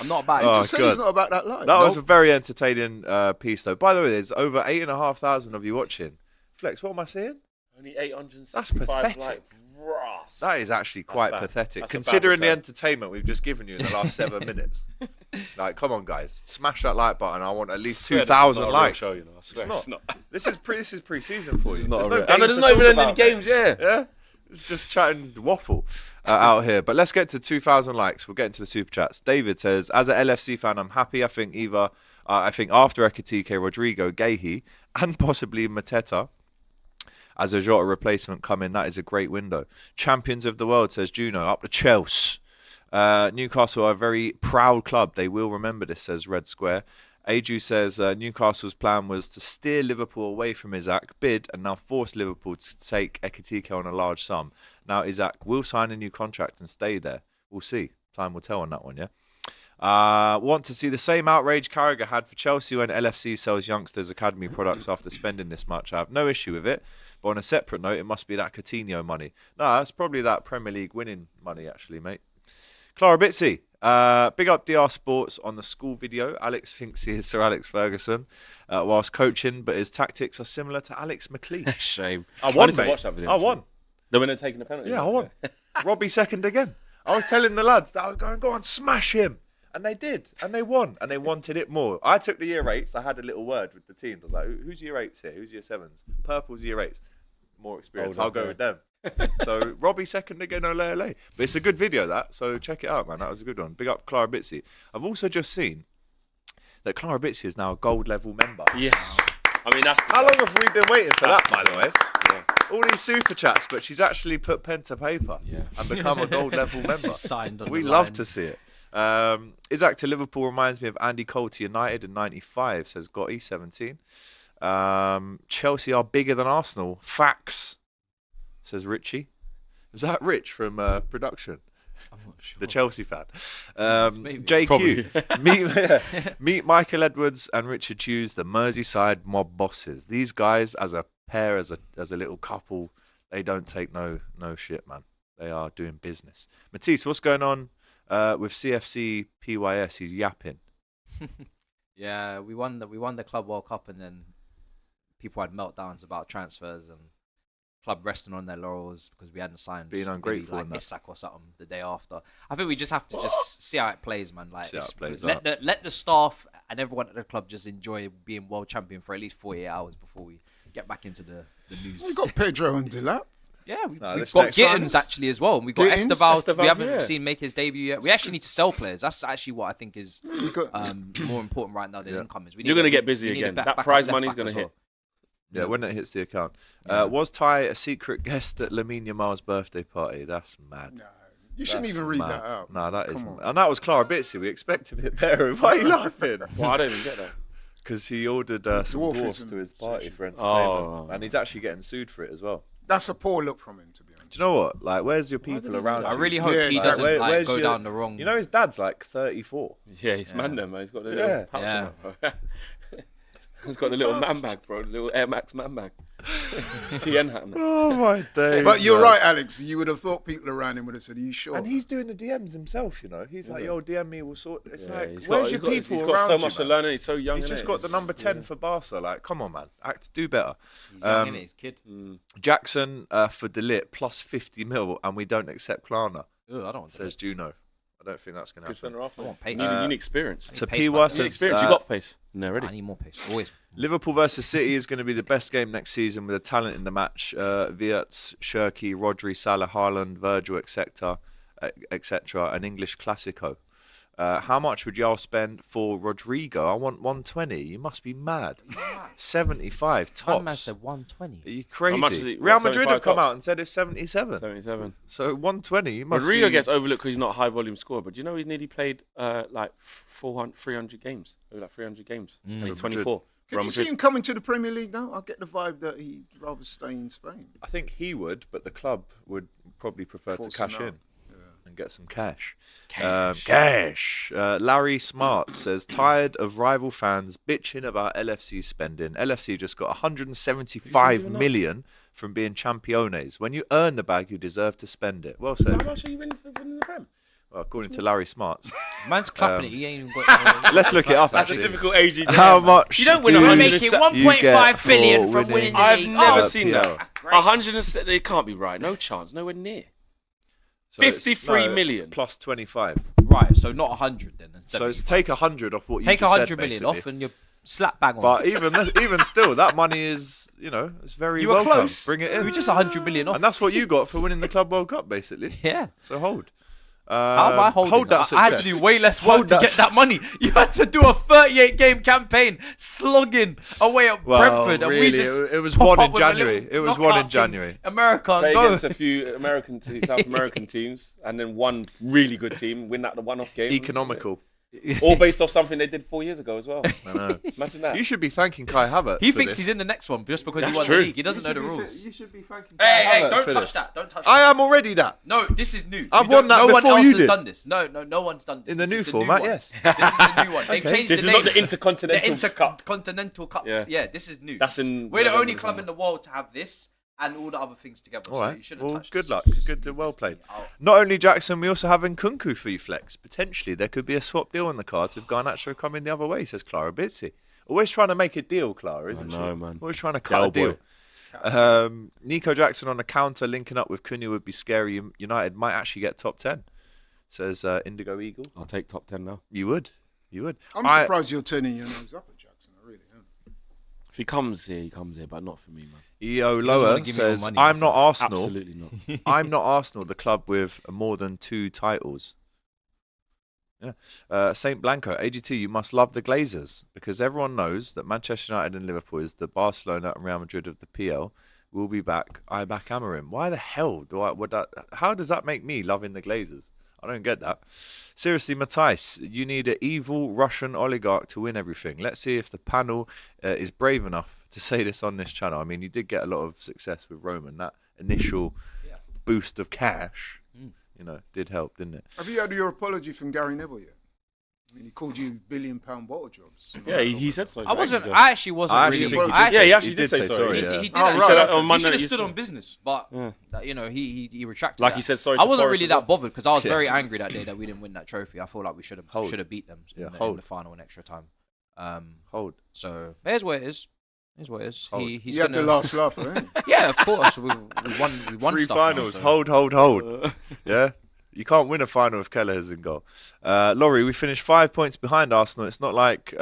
I'm not about Oh, it. He just said he's God. not about that life. That was a Nope. very entertaining piece, though. By the way, there's over 8,500 of you watching. Flex, what am I saying? Only 865 That's pathetic. like brass. That is actually quite bad. pathetic, That's a bad considering the return. entertainment we've just given you in the last 7 minutes. Like, come on, guys, smash that like button. I want at least Swear this is 2,000 not a real likes. show, you know. I swear It's it's not. This is pre-season for you. This is not a There's real. no I know games there's to not even talk any about, games. Yeah. Yeah, it's just chatting waffle out here. But let's get to 2,000 likes. We'll get into the super chats. David says, as an LFC fan, I'm happy. I think after Ekitike, Rodrigo, Gahey, and possibly Mateta as a Jota replacement come in, that is a great window. Champions of the world, says Juno, up to Chelsea. Newcastle are a very proud club. They will remember this, says Red Square. Aju says Newcastle's plan was to steer Liverpool away from Isaac, bid, and now force Liverpool to take Ekitike on a large sum. Now Isaac will sign a new contract and stay there. We'll see. Time will tell on that one, yeah? Want to see the same outrage Carragher had for Chelsea when LFC sells youngsters academy products after spending this much. I have no issue with it. But on a separate note, it must be that Coutinho money. No, that's probably that Premier League winning money, actually, mate. Clara Bitsy, big up DR Sports on the school video. Alex thinks he is Sir Alex Ferguson whilst coaching, but his tactics are similar to Alex McLeish. Shame. I won, need to mate. watch that video. I won. They were taking the penalty. Yeah, I won. Robbie second again. I was telling the lads that I was going, go on, smash him. And they did. And they won. And they wanted it more. I took the year 8s. I had a little word with the teams. I was like, who's year 8s here? Who's year 7s? Purple's year 8s. More experience. Older, I'll go yeah. with them. So Robbie second again, ole ole. But it's a good video, that. So check it out, man. That was a good one. Big up Clara Bitsy. I've also just seen that Clara Bitsy is now a gold level member. Yes. I mean, that's. How long have we been waiting for that, by the way? Yeah. All these super chats, but she's actually put pen to paper Yeah. and become a gold level member. Signed on We the love line. to see it. Isaac to Liverpool reminds me of Andy Cole to United in '95, says Gotti 17. Chelsea are bigger than Arsenal. Facts, says Richie. Is that Rich from production? I'm not sure. The Chelsea fan. Maybe. JQ. Meet Michael Edwards and Richard Hughes, the Merseyside mob bosses. These guys, as a pair, as a little couple, they don't take no shit, man. They are doing business. Matisse, what's going on with CFC PYS? He's yapping. Yeah, we won the Club World Cup, and then people had meltdowns about transfers and club resting on their laurels because we hadn't signed Being ungrateful maybe, and like that. Isak or something the day after. I think we just have to just see how it plays, man. Like See how it plays let out. the staff and everyone at the club just enjoy being world champion for at least 48 hours before we get back into the news. You got Pedro and Dilap. Yeah, we've this got next Gittins actually as well. And we've got Gittins? Esteval. We Esteval, haven't yeah. seen make his debut yet. We actually need to sell players. That's actually what I think is You got more important right now than incomers. We You're need going to a- get busy we need a again. back- That backup prize left money's back going as to hit. well. Yeah, when it hits the account. Was Ty a secret guest at Lamine Yamal's birthday party? That's mad. no. You shouldn't even read that out. No, that is Come mad. on. And that was Clara Bitsy. We expected it better. Why are you laughing? Well, I don't even get that. Because he ordered some dwarfs Dwarfism to his party session. for entertainment. Oh. And he's actually getting sued for it as well. That's a poor look from him, to be honest. Do you know what? Like, where's your people around I you? really hope Yeah, he exactly. doesn't Where's go your- down the wrong. You know, his dad's like 34. Yeah, he's man then, man. He's got the Yeah. little pouch Yeah. on it, bro. He's got the little man bag, bro. The little Air Max man bag. TN hat on it. Oh, my days. But you're man. right, Alex. You would have thought people around him would have said, "Are you sure?" And he's doing the DMs himself, you know. He's like, yo, DM me, we'll sort. It's Yeah, like, he's where's got- your he's got- people He's around got so you, much to man? learn and he's so young. He's innit? just got the number 10 for Barca. Like, come on, man. Do better. He's young, innit? He's kid. Jackson for Delit plus 50 mil, and we don't accept Klarna, Ugh, I don't want says Juno. I don't think that's going to Good happen. centre half. I want pace. You need experience. So pace, Piwa man. You need says experience. You got pace. No, I ready. need more pace. Always. Liverpool versus City is going to be the best game next season with the talent in the match. Wirtz, Shirky, Rodri, Salah, Haaland, Virgil, etc. An English Classico. How much would y'all spend for Rodrigo? I want 120. You must be mad. 75 One man tops. said 120. Are you much is crazy? it? Real What, Madrid have 75 come tops? out and said it's 77. 77. So 120. You must Rodrigo be... gets overlooked because he's not a high volume scorer, but do you know he's nearly played like 300 games? Over like 300 games. And he's 24. Can Real you see Madrid. him coming to the Premier League now? I get the vibe that he'd rather stay in Spain. I think he would, but the club would probably prefer to Force cash him in out. and get some cash. Cash. Larry Smart says, tired of rival fans bitching about LFC spending. LFC just got 175 million from being championes. When you earn the bag, you deserve to spend it. Well said. How much are you winning for winning the Prem? Well, according to Larry Smarts. Man's clapping it. He ain't even got. Let's look it up, That's a actually. typical AG. How much You don't win do We're 100 making you get 1.5 billion for from winning? winning the I've league. never Oh, seen PL. that. 100. It can't be right. No chance. Nowhere near. So it's- 53 million. Plus 25. Right, so not 100 then. So it's take 100 off what you take just 100 said, million basically. off and you're slap bang on. But even still, that money is, it's very you were welcome. close. Bring it You in. were just 100 million off. And that's what you got for winning the Club World Cup, basically. Yeah. So hold. How am I holding hold that I had to success. do way less work Hold to that get that money. You had to do a 38-game campaign slogging away at Well, Brentford. And really, we just it was pop one up in with a January. little It was knockout one in to January. America and Play go. against a few South American teams, and then one really good team win that the one-off game. Economical. All based off something they did 4 years ago as well. I know. Imagine that. You should be thanking Kai Havertz. He for thinks this. he's in the next one just because That's he won true. the league. He doesn't know the rules. You should be thanking Hey, Kai Havertz don't for touch this. that. Don't touch that. I am already that. No, this is new. I've You don't- won that no one before else you has did. done this. No one's done this. In the This new is the format, one. yes. This is the new one. They've Okay. changed This the is name. not the Intercontinental Cup. Intercontinental Cups. Yeah. Yeah, this is new. That's in- We're the only whatever club it in the world to have this and all the other things together. All so right. you shouldn't Well, touch good this. luck. Just Good. leave Well this played. thing out. Not only Jackson, we also have Nkunku for you, Flex. Potentially, there could be a swap deal on the cards with Garnacho coming the other way, says Clara Bitsy. Always trying to make a deal, Clara, isn't she? know, man. Always trying to cut a Del deal. Nico Jackson on a counter linking up with Cunha would be scary. United might actually get top 10, says Indigo Eagle. I'll take top 10 now. You would. I'm surprised you're turning your nose up at Jackson. I really am. If he comes here, but not for me, man. EO wanna Lower give me more says, money, I'm does not he? Arsenal. Absolutely not. I'm not Arsenal, the club with more than 2 titles. Yeah. Saint Blanco, AGT, you must love the Glazers because everyone knows that Manchester United and Liverpool is the Barcelona and Real Madrid of the PL. We'll be back. I back Amorim. Why the hell how does that make me loving the Glazers? I don't get that. Seriously, Matisse, you need an evil Russian oligarch to win everything. Let's see if the panel is brave enough to say this on this channel. I mean, you did get a lot of success with Roman. That initial boost of cash, did help, didn't it? Have you had your apology from Gary Neville yet? I mean, he called you £1 billion bottle jobs. Yeah, he said so. I ages ago. actually wasn't I really. actually think he I did. Yeah, he He actually did did say say sorry. sorry, He yeah. did Oh, actually. right, He okay. On Monday should have he stood said- on business, but he retracted. Like that. he said sorry I to wasn't Forest really as well. that bothered because I was very angry that day that we didn't win that trophy. I feel like we should have beat them in the final in extra time. Hold. So here's what it is. He's He had the last laugh, eh? Yeah, of course. We won. We won 3 stuff now, finals. so- Hold. Yeah. You can't win a final if Kelleher's in goal. Laurie, we finished 5 points behind Arsenal. It's not like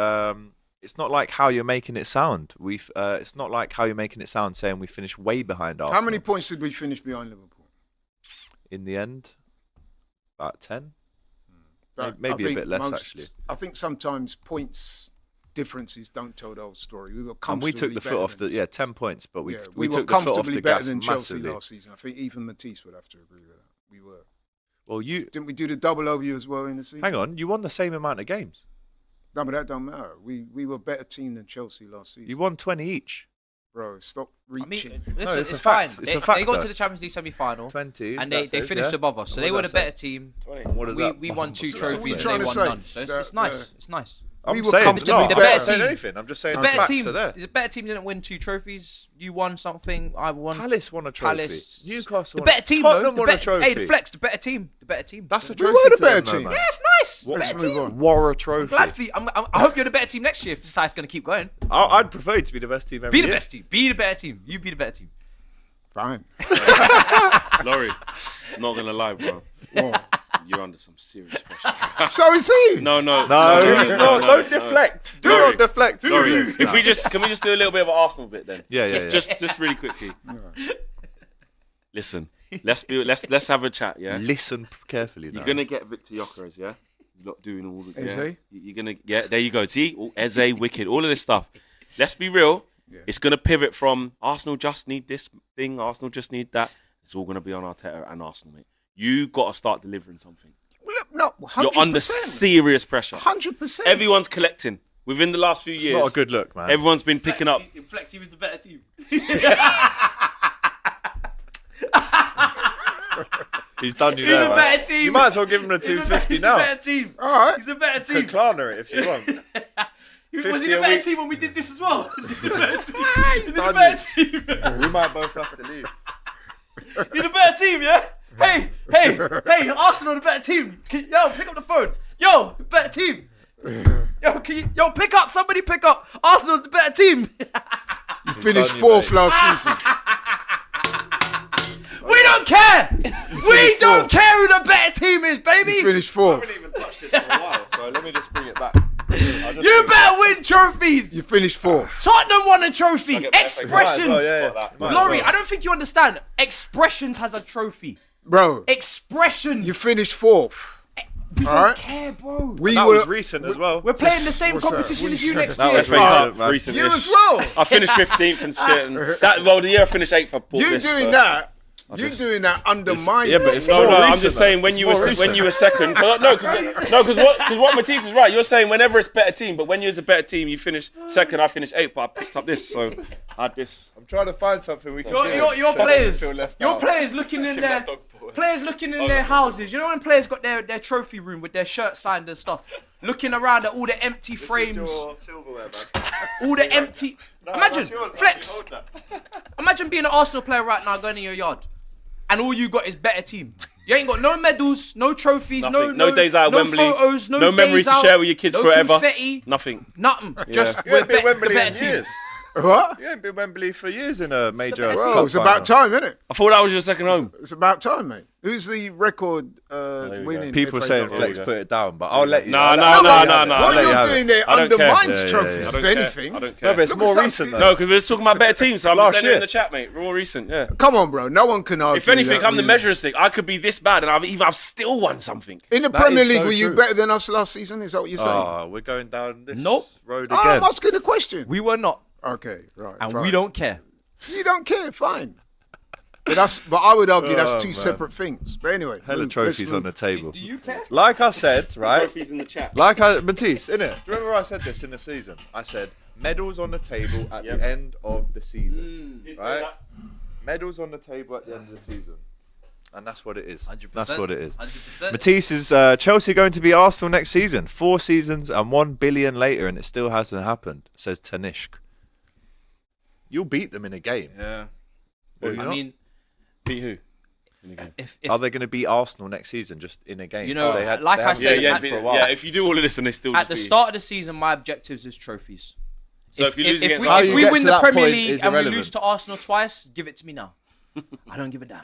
it's not like how you're making it sound. It's not like how you're making it sound, saying we finished way behind Arsenal. How many points did we finish behind Liverpool? In the end, about 10. But Maybe I a think bit less, actually. I think sometimes points differences don't tell the whole story. We were And comfortably we took the foot off the 10 points, but we we were took the foot off comfortably the better gas than Chelsea massively. last season. I think even Matisse would have to agree with that. We were. Well, Didn't we do the double over you as well in the season? hang on, you won the same amount of games. No, but that don't matter. We were a better team than Chelsea last season. You won 20 each. Bro, stop I mean, reaching. listen, it's it's a fine. fact. It's a fact, They got though. to the Champions League semi-final, 20. and they finished above us. So they were the better team. What is that? We won 2 So what are trophies you and trying they to won say? none. So it's nice. It's nice. I'm We were saying, comfortably no, the I'm better not saying team. anything. I'm just saying The the better facts team. are there. The better team didn't win 2 trophies. You won something. I won. Palace won a trophy. Palace. Newcastle The won better team, Tottenham though. won a trophy. Hey, the flex. The better team. The better team. That's a We trophy. were the to them, better though, team. man. Yeah, it's nice. Let's Better move team. on. War a trophy. Glad for you. I hope you're the better team next year if this side's going to keep going. I'd prefer you to be the best team every Be the year. best team. Be the better team. You be the better team. Fine. Laurie, not gonna lie, bro. What? You're under some serious pressure. So is he. No, No, he's not. Don't deflect. Do Laurie, not deflect. Laurie, Please. if we can we just do a little bit of an Arsenal bit then? Yeah. Just really quickly. Listen, let's have a chat, yeah? Listen carefully. You're now. gonna get Victor Gyökeres, yeah? You're not doing all the Eze? You're gonna there you go. See? Eze, Wicked, all of this stuff. Let's be real. Yeah. It's gonna pivot from Arsenal just need this thing, Arsenal just need that. It's all gonna be on Arteta and Arsenal, mate. You gotta start delivering something. Look, no, 100%. You're under serious pressure. 100%. Everyone's collecting. Within the last few It's years, not a good look, man. everyone's been picking up. Flexi was the better team. He's done you He's there, a man. better team. You might as well give him a He's a 250 now. better team. All right. He's a better Could team. Klarna it if you want. Was 50 he the a better week. team when we did this as well? Is he the better team? Is he the done better team? We might both have to leave. You're the better team, yeah? Hey, Arsenal the better team. Yo, pick up the phone. Yo, better team. Yo, pick up. Somebody pick up. Arsenal's the better team. You finished done you, fourth mate. last season. We don't care. We don't fourth. care who the better team is, baby. You finished I haven't fourth. even touched this for a while, so let me just bring it back. You better win trophies. You finished fourth. Tottenham won a trophy. get better Expressions. Might as well, yeah. Might as Laurie, well. I don't think you understand. Expressions has a trophy. Bro, Expressions. you finished fourth. we don't alright. care, bro. We That were. was recent as well. We're playing the same What's that? competition as you next That year. was recent, man. Recent. You as well. I finished 15th and shit. And the year I finished 8th, I bought You this. doing so- that? You doing that undermines. yeah, but it's No, more I'm recent, just though. saying when It's you more were recent. when you were second. Because what Matisse is right. You're saying whenever it's better team, but when you're a better team, you finish second. I finished 8th, but I picked up this, so I had this. I'm trying to find something we can do. Your so that players, we feel left your out. players looking in their houses. You know when players got their trophy room with their shirt signed and stuff, looking around at all the empty This is frames, your silverware, man. all the empty. No, Imagine that's yours, man. flex. Hold that. Imagine being an Arsenal player right now, going in your yard, and all you got is better team. You ain't got no medals, no trophies, Nothing. No days out at no Wembley. photos, no No memories days to out, share with your kids no forever. confetti, Nothing. nothing. Just You we're ain't been the Wembley better in team. years. What? You ain't been Wembley for years in a major. better cup team. Well, it's about final. time, isn't it? I thought that was your second home. It's about time, mate. Who's the record we go. winning? People FA saying Cup? Flex go. put it down, but I'll let you. No, I'll no, let- no, I'll let no, you have it. no. I'll What let you you're have it. doing there I don't care. undermines Yeah, trophies, yeah, if I don't care. anything. I don't care. No, but it's Look more at recent Southgate. though. No, because we're talking about better teams, so I'm Last saying it year. in the chat, mate. We're more recent, yeah. Come on, bro. No one can argue. If anything, that I'm the we- measuring stick. I could be this bad, and I've still won something. In the That Premier is League, so were you true. better than us last season? Is that what you're saying? Oh, we're going down this Nope. road I'm again. asking a question. We were not, Okay, right. and fine. we don't care. You don't care, fine. But I would argue that's Oh, two man. separate things. But anyway, Hella let's trophies on move. the table. Do you care? Like I said, right? Trophies in the chat. Matisse, innit? Do you remember I said this in the season? I said medals on the table at Yep. the end of the season. Did say Right? that. Medals on the table at the end of the season. And that's what it is. 100%. That's what it is. 100%. Matisse is Chelsea going to be Arsenal next season. 4 seasons and 1 billion later, and it still hasn't happened, says Tanishk. You'll beat them in a game. Yeah. Will you I not? mean, Beat who? In the game. if Are they going to beat Arsenal next season just in a game? You know, They like I haven't said, beaten Yeah, them yeah, for a while. yeah. If you do all of this and they still at just the beat you. start of the season, my objectives is trophies. So if you lose against we, How Arsenal- you if we get win to the that Premier point League is and we irrelevant. lose to Arsenal twice, give it to me now. I don't give a damn.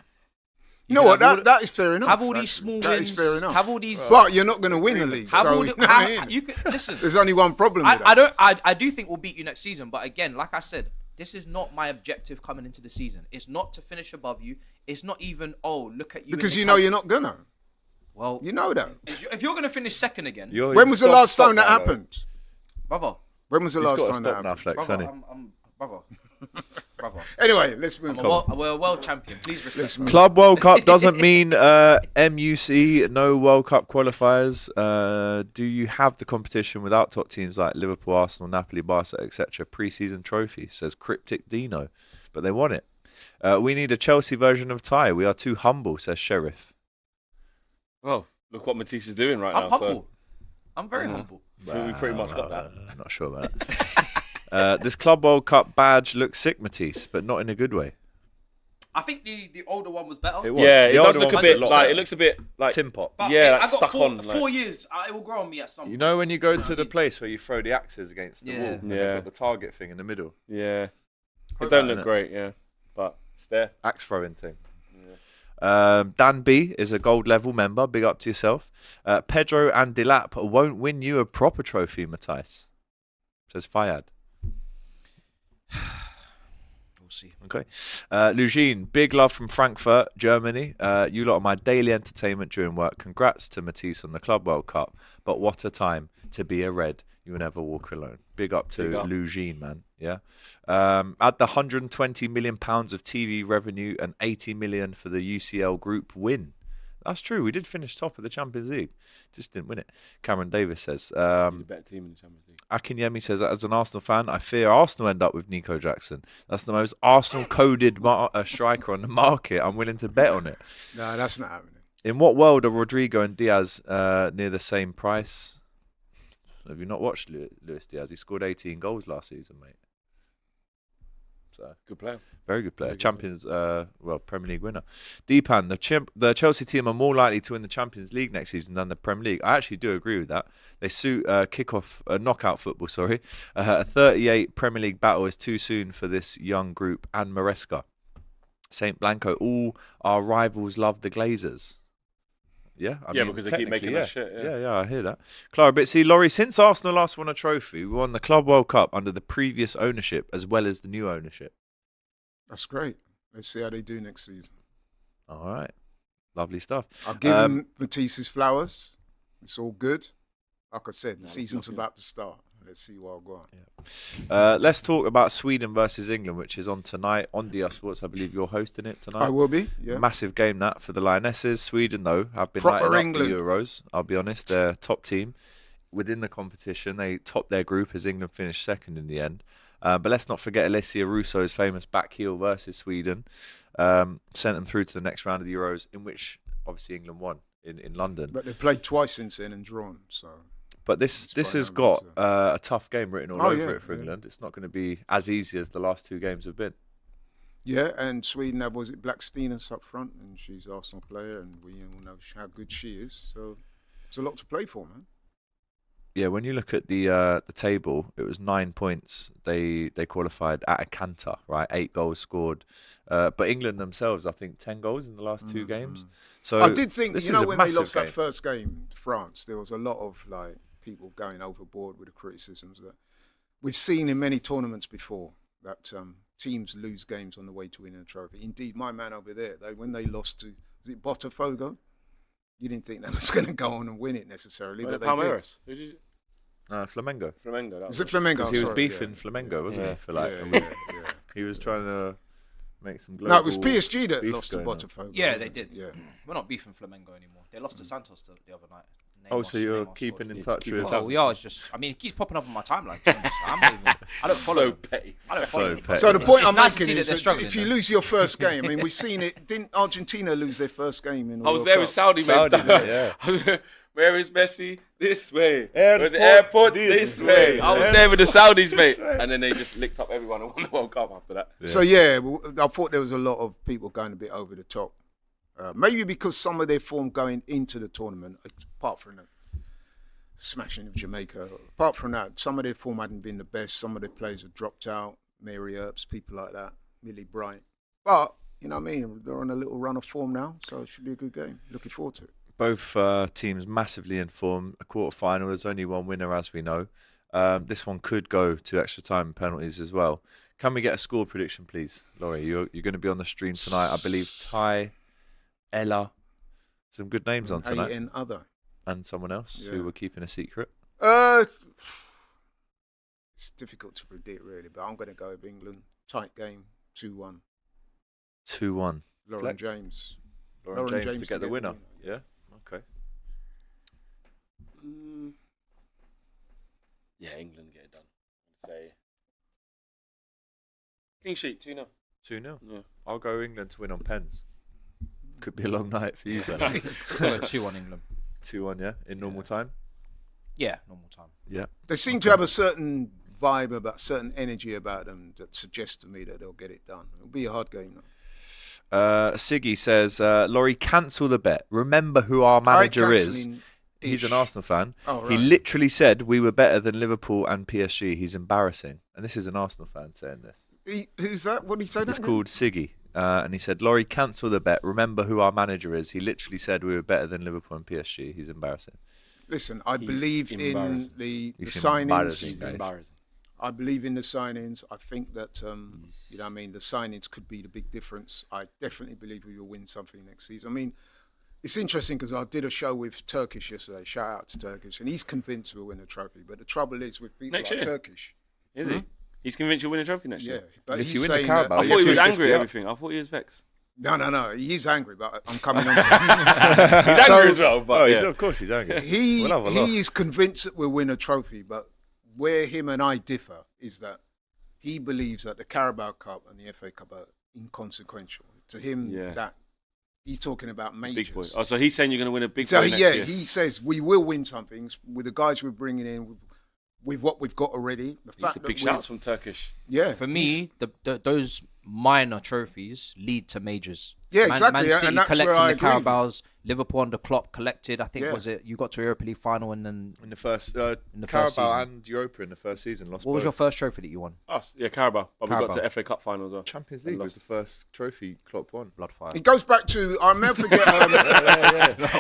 You know what? That is fair enough. Have all these actually. small That wins. is fair enough. Have all these. But you're not going to win the league. Have So, all you the, know what I mean? you can, listen. There's only one problem with I that. I do think we'll beat you next season, but again, like I said, this is not my objective coming into the season. It's not to finish above you. It's not even look at you. Because you know you're not gonna. Well, You know that. if you're gonna finish second again, When was the last time that happened? brother, When was the last time that stop now, happened? Flex, brother, honey. brother. Anyway, let's move on. We're a world champion. Please respect us. Club World Cup doesn't mean MUC, no World Cup qualifiers. Do you have the competition without top teams like Liverpool, Arsenal, Napoli, Barca, etc.? Pre-season trophy, says Cryptic Dino. But they want it. We need a Chelsea version of Thai. We are too humble, says Sheriff. Well, look what Matisse is doing right I'm now. humble. I'm very humble. So we pretty much got that. I'm not sure about that. This Club World Cup badge looks sick, Matisse, but not in a good way. I think the older one was better. It was. Yeah, it The does older look one a was bit lot like better. it looks a bit like Tin pot. But Yeah, I like got stuck four, on, like- 4 years. It will grow on me at some point. You know when you go to the place where you throw the axes against the Yeah. wall, and they've Yeah. got the target thing in the middle, yeah. It Hope don't that, look innit? great, yeah, but it's there. axe throwing thing. Dan B is a gold level member. Big up to yourself. Pedro and Dilap won't win you a proper trophy, Matisse, says Fayad. We'll see. Okay. Lugine, big love from Frankfurt, Germany. You lot are my daily entertainment during work. Congrats to Matisse on the Club World Cup. But what a time to be a Red. You will never walk alone. Big up to Lugine, man. Yeah. At the £120 million of TV revenue and 80 million for the UCL group win. That's true. We did finish top of the Champions League. Just didn't win it. Cameron Davis says. The better team in the Champions League. Akinyemi says, as an Arsenal fan, I fear Arsenal end up with Nico Jackson. That's the most Arsenal-coded striker on the market. I'm willing to bet on it. No, that's not happening. In what world are Rodrigo and Diaz near the same price? Have you not watched Luis Diaz? He scored 18 goals last season, mate. So Good player. very good player. Very good Champions, Premier League winner. Deepan, the Chelsea team are more likely to win the Champions League next season than the Premier League. I actually do agree with that. They suit knockout football. Sorry, a 38 Premier League battle is too soon for this young group. And Maresca, Saint Blanco, all our rivals love the Glazers. Yeah, I mean, because they keep making technically, that shit. Yeah. yeah, I hear that. Clara Bitsy, Laurie, since Arsenal last won a trophy, we won the Club World Cup under the previous ownership as well as the new ownership. That's great. Let's see how they do next season. All right. Lovely stuff. I'll give him Matisse's flowers. It's all good. Like I said, the season's about to start. Let's see what I'll go on. Let's talk about Sweden versus England, which is on tonight on DR Sports. I believe you're hosting it tonight. I will be, yeah. Massive game that for the Lionesses. Sweden, though, have been Proper lighting up England. the Euros. I'll be honest, they're top team within the competition. They topped their group as England finished second in the end. But let's not forget Alessia Russo's famous back heel versus Sweden. Sent them through to the next round of the Euros, in which obviously England won in London. But they played twice since then and drawn, so... But this quite has average, got a tough game written all over it for yeah. England. It's not going to be as easy as the last two games have been. Yeah, and Sweden have, was it Blackstenius up front, and she's an Arsenal player, and we all know how good she is. So it's a lot to play for, man. Yeah, when you look at the table, it was 9 points. They qualified at a canter, right? 8 goals scored. But England themselves, I think, 10 goals in the last two games. So I did think, this you is know, a when they massive lost game. that first game, France, there was a lot of like people going overboard with the criticisms that we've seen in many tournaments before, that teams lose games on the way to winning a trophy. Indeed, my man over there, when they lost to, was it Botafogo? You didn't think they was going to go on and win it necessarily, but they did. Palmeiras. Who did you... Flamengo. Flamengo. That Was it Flamengo? Because he was Sorry, beefing yeah. Flamengo, wasn't Yeah. he? For like a Yeah, week. yeah. He was trying to make some global... No, it was PSG that beef lost to going on. Botafogo. Yeah, wasn't they it? did. Yeah. We're not beefing Flamengo anymore. They lost to Santos the other night. Oh, so you're Neymar keeping in scored. touch with... Oh, we are. It's just, I mean, it keeps popping up on my timeline. So I'm not even, I don't follow. So them. petty. I don't follow. So them. petty. So the It's- point it's I'm nice to making see that is they're that struggling, if you though. lose your first game, I mean, we've seen it. Didn't Argentina lose their first game in the I was World there Cup? with Saudi, Saudi, mate. yeah. Where is Messi? This way. Airport Where's the airport? this This way. way. I was Yeah. there with the Saudis, mate. way. And then they just licked up everyone and won the World Cup after that. So yeah, I thought there was a lot of people going a bit over the top. Maybe because some of their form going into the tournament, apart from the smashing of Jamaica, apart from that, some of their form hadn't been the best. Some of their players had dropped out. Mary Earps, people like that, Millie Bright. But you know what I mean? They're on a little run of form now, so it should be a good game. Looking forward to it. Both teams massively in form. A quarter final. There's only one winner, as we know. This one could go to extra time and penalties as well. Can we get a score prediction, please, Laurie? You're going to be on the stream tonight, I believe. Ty, Ella, some good names on tonight, and other, and someone else who we're keeping a secret. It's difficult to predict, really, but I'm going to go with England. Tight game, 2-1. 2-1. Lauren James. Lauren James to get the winner. Yeah. Okay. Yeah, England get it done. I'd say clean sheet, 2-0. 2-0. Yeah. I'll go England to win on pens. Could be a long night for you, then. 2-1 England. 2-1, yeah, in normal time. Yeah, normal time. Yeah. They seem to have a certain vibe about, certain energy about them that suggests to me that they'll get it done. It'll be a hard game, though. Siggy says, Laurie, cancel the bet. Remember who our manager is. He's an Arsenal fan. Oh, right. He literally said we were better than Liverpool and PSG. He's embarrassing. And this is an Arsenal fan saying this. Who's that? What did he say? It's called Siggy. And he said, Laurie, cancel the bet. Remember who our manager is. He literally said we were better than Liverpool and PSG. He's embarrassing. Listen, I believe in the He's signings. He's embarrassing. I believe in the signings. I think that, you know what I mean, the signings could be the big difference. I definitely believe we will win something next season. I mean, it's interesting because I did a show with Turkish yesterday. Shout out to Turkish. And he's convinced we'll win a trophy. But the trouble is with people Next like year? Turkish. Is he? He's convinced you'll win a trophy next Yeah. year. But If he's you win the saying Carabao, I that, thought he was 50 angry at up. everything. I thought he was vexed. No. He's angry, but I'm coming on to that. He's angry as well, but Oh, of course he's angry. He We'll have a lot. is convinced that we'll win a trophy, but where him and I differ is that he believes that the Carabao Cup and the FA Cup are inconsequential. To him, that he's talking about majors. big boy. Oh, so he's saying you're going to win a big So boy next year. he says we will win something with the guys we're bringing in, with what we've got already. The These fact are that big shouts from Turkish. For me, those minor trophies lead to majors. Yeah, exactly, Man City and that's where collecting I the agree with you. Carabaos, Liverpool under Klopp collected. I think Yeah. was it you got to Europa League final and then In the first, the Carabao first season. and Europa in the first season lost. what was both. your first trophy that you won? Us, yeah, Carabao. But we got Carabao. to FA Cup final as well. Champions League And was the first trophy Klopp won. Bloodfire. it goes back to I'll never forget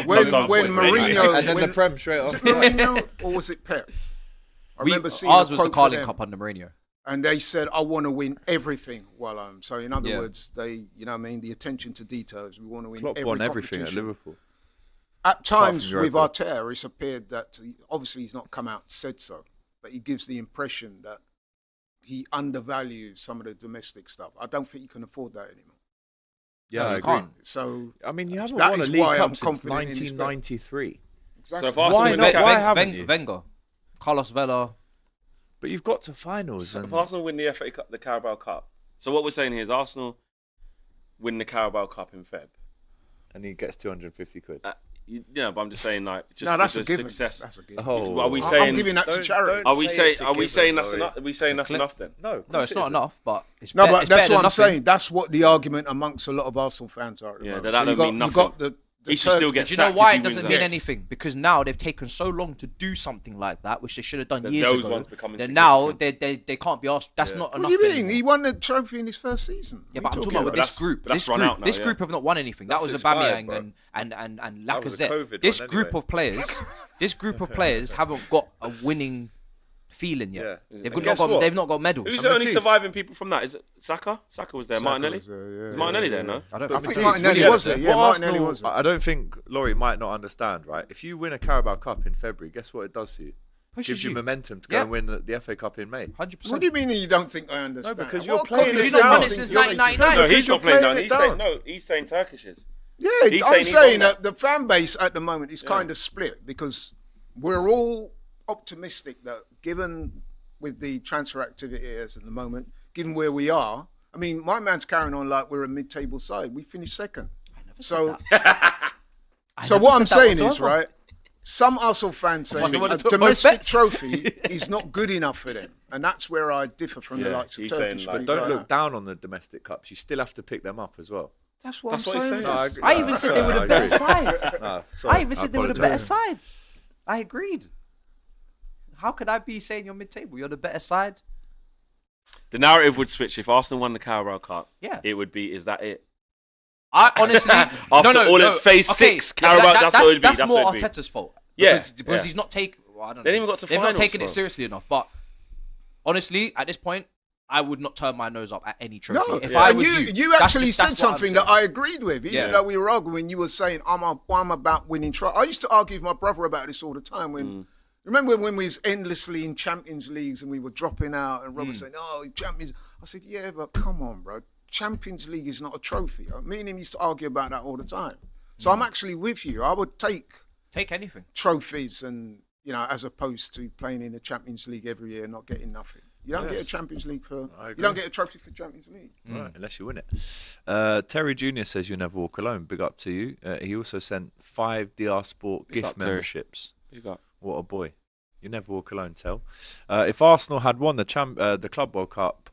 when Sometimes Mourinho And then the Prem straight was off. it Mourinho or was it Pep? I remember seeing ours a was the quote for Carling them. Cup under Mourinho. And they said, I want to win everything while I'm. So, in other Yeah. words, they, you know what I mean, the attention to details. We want to win Klopp every won everything at competition. Liverpool. At times from with Europa. Arteta, it's appeared that obviously he's not come out and said so, but he gives the impression that he undervalues some of the domestic stuff. I don't think he can afford that anymore. Yeah, No, I you agree. can't. So, I mean, you haven't That won a is League why I'm Cup since confident in his bet. 1993. exactly. So if Arsenal Why win not? the Why Ca- haven't you? Wenger, Carlos Vela. But you've got to finals. so And if Arsenal win the FA Cup, the Carabao Cup. So what we're saying here is Arsenal win the Carabao Cup in Feb. and he gets 250 quid. Yeah, but I'm just saying, like, just No, that's a with the given. success. That's a given. Oh, Are we I'm saying? giving that to charity. Are we saying? a Are we given, saying that's Laurie. enough? Are we saying that's clip. enough then? No, of No, course it's it not isn't. enough, but it's No, be- but it's that's better what than I'm nothing. saying. That's what the argument amongst a lot of Arsenal fans are. At the Yeah, moment. that So don't mean you nothing. got the He should still get Do you know sacked why if he it doesn't wins mean that. anything? Because now they've taken so long to do something like that, which they should have done That years those ago. ones become Then now insignificant. they can't be asked. That's not What enough. do you mean? anymore. He won the trophy in his first season. Yeah, What but are I'm you talking about with about? this group. but that's This run group, out now, this yeah. group have not won anything. That That's was expired, Aubameyang bro. and That was a Lacazette. COVID This one group anyway. of players, this group of players haven't got a winning feeling yet. Yeah. They've, And not guess got, what? they've not got medals. Who's the only Matisse. surviving people from that? Is it Saka? Saka was there. Martinelli. Was there, yeah, Is Martinelli yeah, there? No. I don't I think think so. Martinelli Yeah, was there. Yeah, What Martinelli Arsenal- was there. I don't think Laurie might not understand, right? If you win a Carabao Cup in February, guess what it does for you? Pushes Gives you you. momentum to go Yeah. and win the FA Cup in May. 100%. What do you mean you don't think I understand? No, because What you're playing confidence it down. do you You've think since you're making? 1999. No, because he's you're not playing playing down. it down. He's saying Turkish is. Yeah, He's I'm saying he's saying on that the fan base at the moment is kind of split because we're all optimistic that given with the transfer activity as at the moment, given where we are, I mean, my man's carrying on like we're a mid-table side. We finished second. So, so what I'm saying is, right, some Arsenal fans say Must have won a the most domestic bets. trophy is not good enough for them. And that's where I differ from the Yeah, likes of he's saying, Turkish. like, people Don't like look that. down on the domestic cups. You still have to pick them up as well. That's what That's I'm what he's saying. saying. No, That's- I even said they were I the better agree. side. No, sorry, I even said they were the better apologise. side. I agreed. How could I be saying you're mid-table? You're the better side. The narrative would switch if Arsenal won the Carabao Cup. Yeah. It would be, is that it? I honestly, phase 6, Carabao, that's what it would be. That's That's more what it'd be. Arteta's fault. Yeah, Because yeah. he's not taking. Well, I don't They know. ain't even got to They've finals, not taken bro. it seriously enough. But honestly, at this point, I would not turn my nose up at any trophy. No, If I and was you that's actually just- said that's what I'm something saying. that I agreed with, even Yeah. though we were arguing when you were saying I'm about winning trophies. I used to argue with my brother about this all the time. When remember when we was endlessly in Champions Leagues and we were dropping out, and Robert saying, "Oh, Champions." I said, "Yeah, but come on, bro. Champions League is not a trophy." Me and him used to argue about that all the time. So I'm actually with you. I would take anything. trophies, and as opposed to playing in the Champions League every year and not getting nothing. You don't get a Champions League you don't get a trophy for Champions League. Right, unless you win it. Terry Jr. says you never walk alone. Big up to you. He also sent 5 DR Sport Big gift up, Terry. memberships. Big up. What a boy. You never walk alone, Tel. If Arsenal had won the Club World Cup,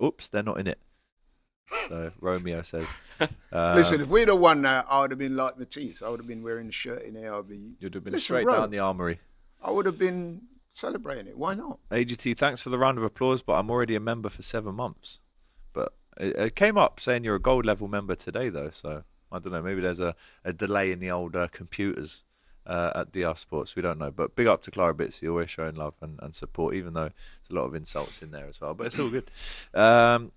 oops, they're not in it. So Romeo says. Listen, if we'd have won that, I would have been like Matisse. I would have been wearing the shirt in there. You'd have been Listen, straight bro, down the armory. I would have been celebrating it. Why not? AGT, thanks for the round of applause, but I'm already a member for 7 months. But it came up saying you're a gold level member today, though. So I don't know. Maybe there's a delay in the old computers at DR Sports. We don't know. But big up to Clara Bitsy, always showing love and support, even though there's a lot of insults in there as well. But it's all good.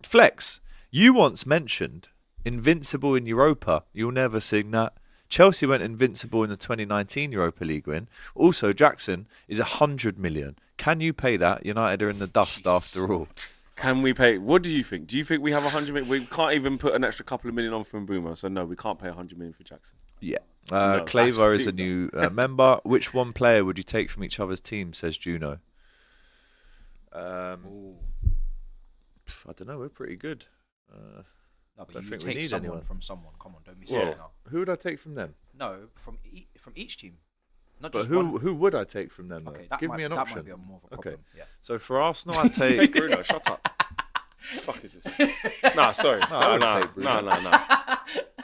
Flex, you once mentioned invincible in Europa. You'll never sing that. Chelsea went invincible in the 2019 Europa League win. Also, Jackson is 100 million. Can you pay that? United are in the dust after all. Can we pay? What do you think? Do you think we have 100 million? We can't even put an extra couple of million on from Brumo. So no, we can't pay 100 million for Jackson. Yeah. No, Claver is a absolutely new member. Which one player would you take from each other's team, says Juno. I don't know. We're pretty good. No, but Don't you think we take need someone anyone. from someone. Come on, don't be Well, silly now. who would I take from them? No, from each team, not But just one. who would I take from them, though? Okay, that Give might, me an that option. might be more of a Okay. problem. Yeah. So for Arsenal, I'd Take take... Bruno. Shut up. Fuck is this? Nah, sorry. I would Nah, take Bruno.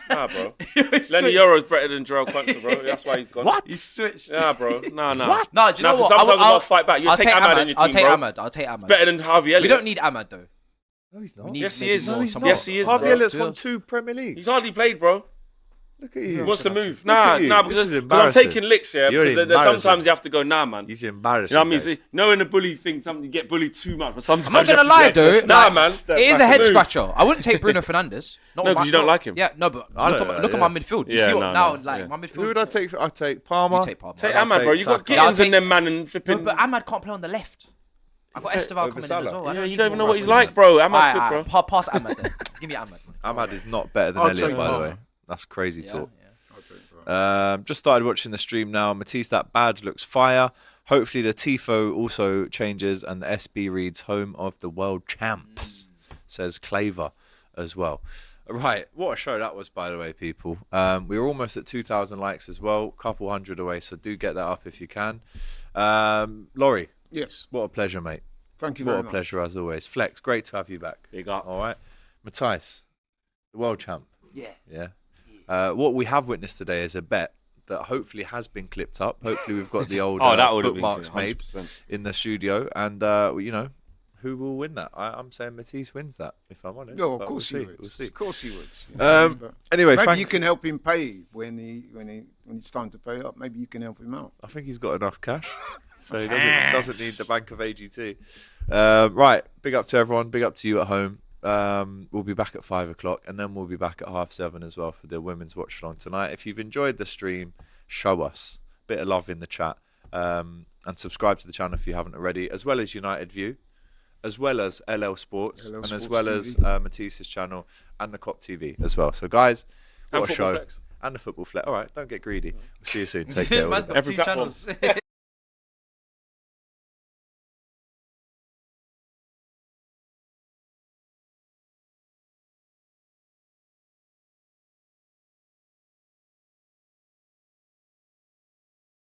Nah, bro. Lenny Yoro's better than Jarrell Quansah, bro. That's why he's gone. What? You switched. Nah, bro. Nah. No, do you know what? Sometimes I've got to fight back. You I'll take take Ahmad in your I'll team, take bro. Ahmad. I'll take Ahmad. Better than Harvey Elliott. We don't need Ahmad though. No, he's not. We need Yes, he maybe is. more No, he's someone. not. Yes, he is, Harvey bro. Elliott's won 2 Premier Leagues. He's hardly played, bro. Look at you. What's the move? Look at you. Nah, This is because I'm embarrassing. taking licks here. You're Because embarrassing. sometimes you have to go, nah, man. He's You embarrassing. know what I mean? guys. See, knowing the bully thing, something you get bullied too much, but sometimes I'm not you gonna have lie, to say, dude. Nah, like, man. It is a back head and move. scratcher. I wouldn't take Bruno Fernandes. Not No, with 'cause you don't like him. Yeah, no, but I look don't at know, look at yeah. my midfield. You Yeah, see what no, now? no, Like yeah. my midfield. Who would I take? I'd take Palmer. You take Palmer. Take I'll Ahmad, bro. take You got Saka. Yeah, I'll Gittins in take- them, man, and No, flipping. but Ahmad can't play on the left. I got Esteval over coming in Salah. as well. I Yeah, you need don't even know more what he's Ahmad. like, bro. Ahmad's good, Alright, bro. pass Ahmad then. Give me Ahmad. man. Ahmad is not better than I'll Elliott, take by the Palmer. way. That's crazy Yeah, talk. yeah. I'll take that. Just started watching the stream now. Matisse, that badge looks fire. Hopefully the Tifo also changes and the SB reads home of the world champs, says Claver as well. Right, what a show that was, by the way, people. We were almost at 2,000 likes as well, couple hundred away, so do get that up if you can. Laurie, Yes. what a pleasure, mate. Thank you What very a much. pleasure as always. Flex, great to have you back. Big up. All right. Matisse, the world champ. Yeah. Yeah. What we have witnessed today is a bet that hopefully has been clipped up. Hopefully we've got the old Oh, that would have been bookmarks good, made 100%. in the studio, and you know, who will win that? I'm saying Matisse wins that, if I'm honest. No, of but course we'll you see. would. We'll see. Of course you would. You know, but Anyway, maybe thanks. you can help him pay when it's time to pay up. Maybe you can help him out. I think he's got enough cash, so he doesn't need the bank of AGT. Right, big up to everyone. Big up to you at home. We'll be back at 5 o'clock, and then we'll be back at 7:30 as well for the women's watch along tonight. If you've enjoyed the stream, show us a bit of love in the chat, and subscribe to the channel if you haven't already, as well as United View, as well as LL Sports, and as Sports well TV. as Matisse's channel and the Cop TV as well. So guys, what And a Football show. Flex. And the Football Flex. All right, don't get greedy. We'll see you soon. Take care. all the Man, best. got Every two platform. channels.